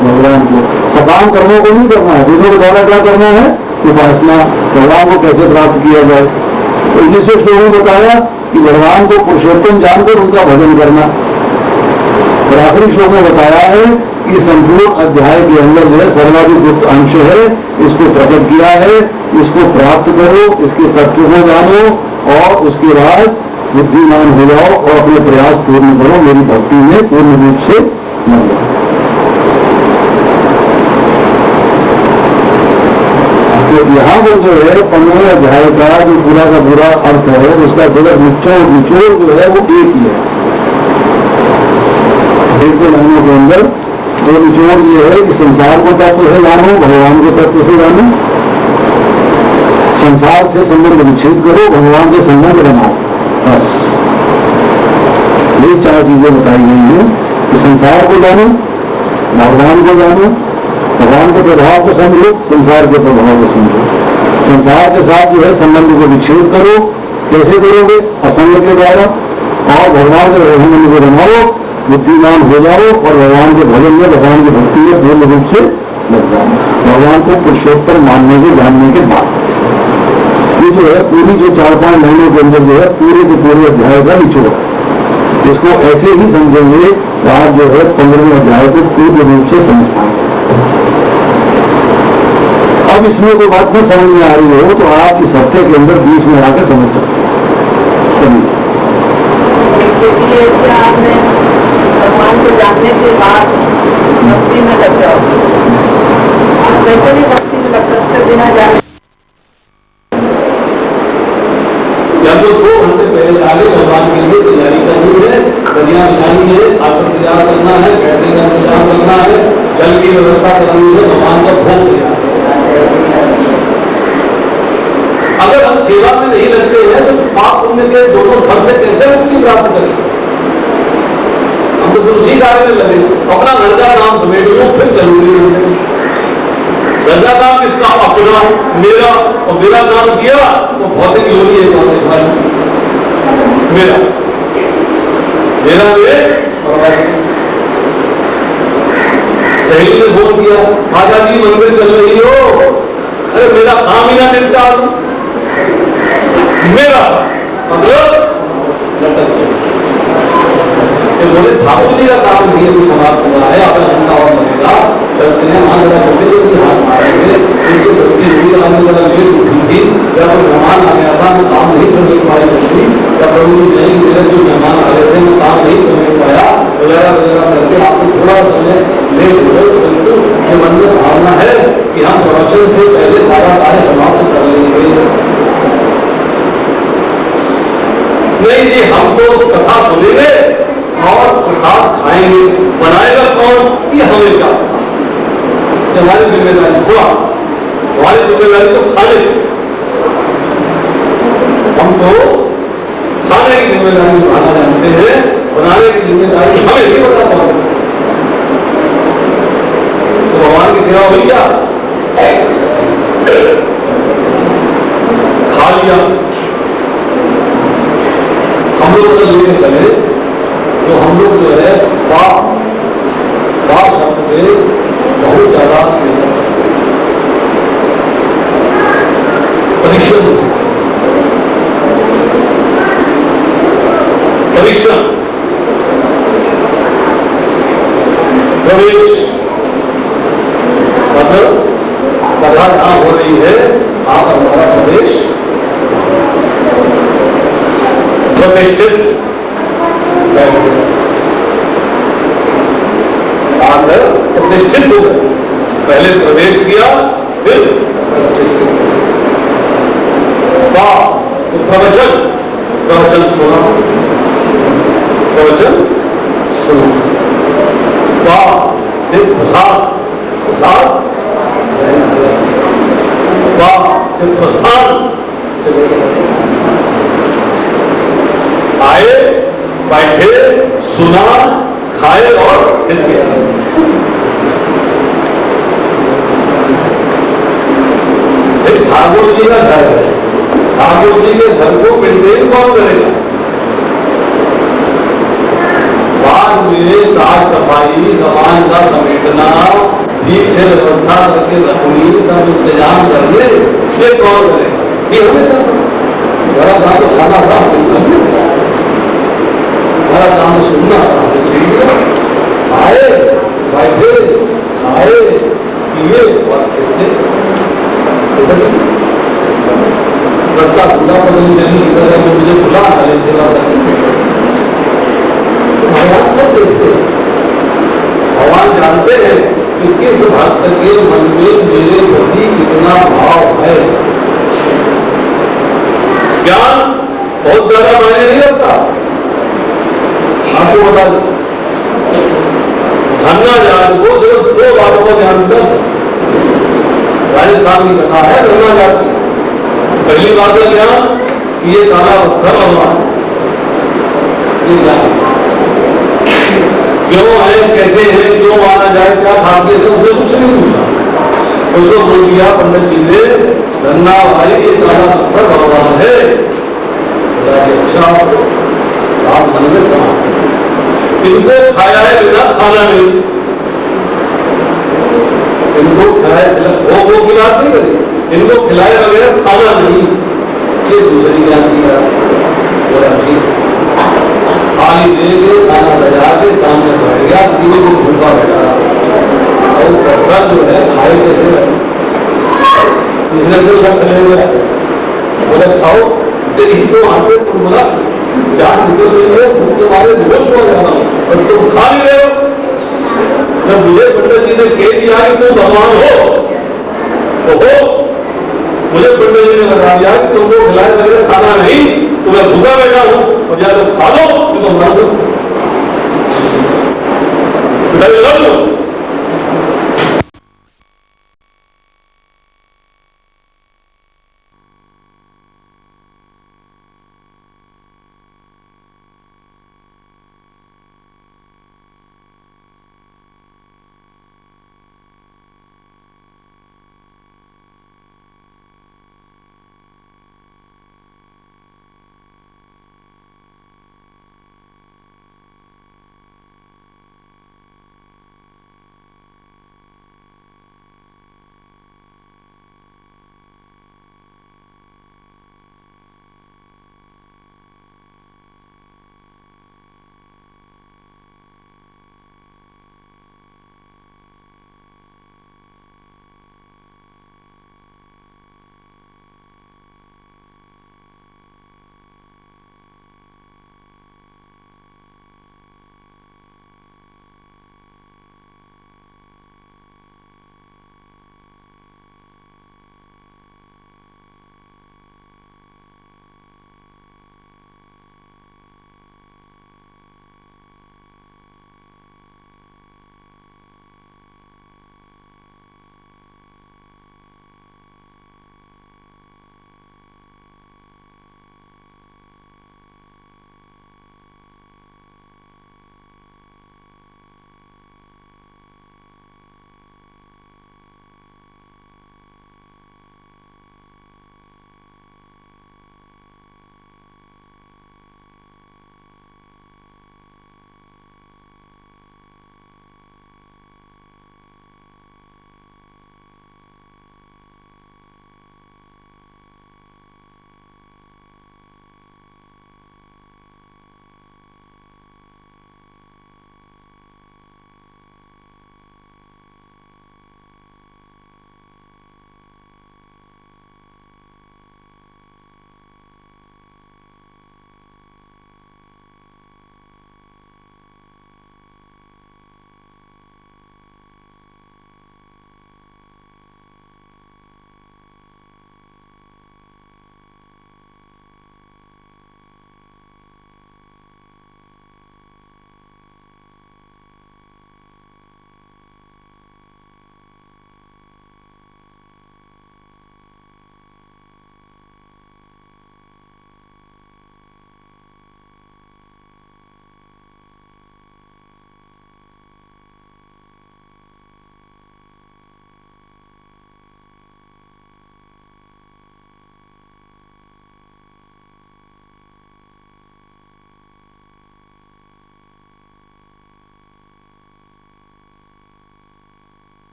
भगवान को। सकाम कर्मों को नहीं करना है। वेदों के द्वारा क्या करना है? उपासना, भगवान को कैसे प्राप्त किया जाए। तो 19वें श्लोक में बताया कि भगवान को पुरुषोत्तम जानकर उनका भजन करना। और आखिरी श्लोक में बताया है कि संपूर्ण अध्याय के अंदर जो है सर्वाधिक गुप्त अंश है, इसको प्रकट किया है, इसको प्राप्त करो, इसके तत्व को जानो और उसके बाद बुद्धिमान हो जाओ और अपने प्रयास पूर्ण करो, मेरी भक्ति में पूर्ण रूप से लग जाओ। तो यहाँ पर जो है 15वें अध्याय का जो पूरा का पूरा अर्थ है उसका सिर्फ निचोड़ जो है वो एक ही है। पर तो निचोड़ ये है कि संसार को तत्व से जानो, भगवान के तत्व से जानो, संसार से संबंध विच्छेद करो, भगवान के संबंध बनाओ, बस ये 4 चीजें बताई गई हैं कि संसार को जानो, भगवान को जानो, भगवान के प्रभाव को समझो, संसार के प्रभाव को समझो, संसार के साथ जो है संबंध को विच्छेद करो। कैसे करोगे? असंग के द्वारा, और भगवान के संबंध को बनाओ, बुद्धिमान हो जाओ और भगवान के भजन में, भगवान की भक्ति में पूर्ण रूप से लग जाओ, भगवान को पुरुषोत्तर मानने के, जानने के बाद। ये जो है पूरी जो 4-5 महीनों के अंदर जो है पूरे के पूरे अध्याय का निचोड़, इसको ऐसे ही समझेंगे तो आप जो है 15वें अध्याय को पूर्ण रूप से समझ पाएंगे। अब इसमें कोई बात नहीं समझ में आ रही हो तो आप इस हफ्ते के अंदर बीच में आकर समझ सकते हैं। आपने भगवान को जानने के बाद भक्ति में लग जाओ, आप वैसे भी भक्ति में लग सकते बिना जाने। जब तो 2 घंटे पहले आगे भगवान के लिए तैयारी करनी है, कन्या बिछानी है, आपको तैयार करना है, बैठने का इंतजाम करना है, जल की व्यवस्था करनी है, भगवान का भोग तैयार। अगर हम सेवा में नहीं लगते हैं तो पाप पुण्य के दोनों फल से कैसे मुक्ति प्राप्त करें? हम तो दूसरी कार्य में लगे, अपना घर का काम समेट लो, फिर चलूंगी। घर का काम किसका? अपना, मेरा, और मेरा काम किया तो भौतिक योनि है, मेरा मेरा सहेली ने फोन किया, माता जी मंदिर चल रही हो, अरे मेरा काम ही ना निपटा दो, मेरा मतलब बोले ठाकुर जी का काम नहीं है, समाप्त हुआ है, अपना घंटा और लगेगा, चलते हैं वहां जरा जल्दी जल्दी हाथ मारेंगे, इनसे गलती हुई, आने जरा लेट उठी थी, या कोई मेहमान आ गया था, मैं काम नहीं समझ पाई थी, या प्रभु जी कहेंगे मेरे जो मेहमान आ गए थे मैं काम नहीं समझ पाया, वगैरह वगैरह करके आपको थोड़ा समय लेट हो गए, परंतु ये मन में भावना है कि हम प्रवचन से पहले सारा कार्य समाप्त कर लेंगे। नहीं जी, हम तो कथा सुनेंगे और प्रसाद खाएंगे, बनाएगा कौन ये हमें क्या पता, हमारी जिम्मेदारी थोड़ा, हमारी जिम्मेदारी तो खाने, हम तो खाने की जिम्मेदारी निभाना जानते हैं, बनाने की जिम्मेदारी हमें नहीं पता कौन। तो भगवान की सेवा हुई क्या? खा लिया, हम लोग अगर लेके चले तो हम लोग जो है पाप शब्द पे बहुत ज्यादा परीक्षण प्रवेश मतलब कथा जहां हो रही है वहां पर हमारा प्रवेश प्रतिष्ठित प्रतिष्ठित हो गए, पहले प्रवेश किया फिर तो प्रवचन सुना, प्रवचन सुना, से प्रसाद से प्रस्थान, आए, बैठे, सुना, खाए और खिस गया। ठाकुर जी का घर है, ठाकुर जी के घर को मेंटेन कौन करेगा? बाद में साफ सफाई, सामान का समेटना, ठीक से व्यवस्था करके रखनी, सब इंतजाम करने, ये कौन करेगा? ये हमें करना। घर का तो खाना था, हमारा काम सुनना, आए, बैठे, खाए, पिए और किसने रस्ता खुला बदल देने की तरह जो मुझे खुला है सेवा करने, भगवान सब देखते हैं, भगवान जानते हैं कि किस भक्त के मन में मेरे प्रति कितना भाव है। ज्ञान बहुत ज्यादा मायने नहीं रखता, आपको बता दें, धन्ना जात को सिर्फ 2 बातों पर ध्यान देता था। राजस्थान की कथा है धन्ना जात की। पहली बात है क्या कि ये काला पत्थर भगवान ये क्या क्यों है, कैसे है, क्यों माना जाए, क्या खासियत है, उसने कुछ नहीं पूछा। उसको बोल दिया पंडित जी ने, धन्ना भाई ये काला पत्थर भगवान है। अच्छा आप मन में समा, इनको खाया है बिना खाना नहीं, इनको खिलाए वो की बात नहीं करी, इनको खिलाए बगैर खाना नहीं, ये दूसरी ज्ञान की बात। खाली दे के खाना बजा के सामने बैठ गया, तीनों को भूखा बैठा और पत्थर जो है खाए कैसे इसने तो सब चले हुए बोले खाओ तेरी तो आते तुम बोला जान निकल गई है, तुम्हारे होश हो जाना और तुम खा नहीं रहे हो। जब मुझे पंडित जी ने कह दिया कि तुम भगवान हो तो हो, मुझे पंडित जी ने बता दिया कि तुमको खिलाए बगैर खाना नहीं, तो मैं भूखा बैठा हूं और या तो खा लो तो मर दो, लड़ लो।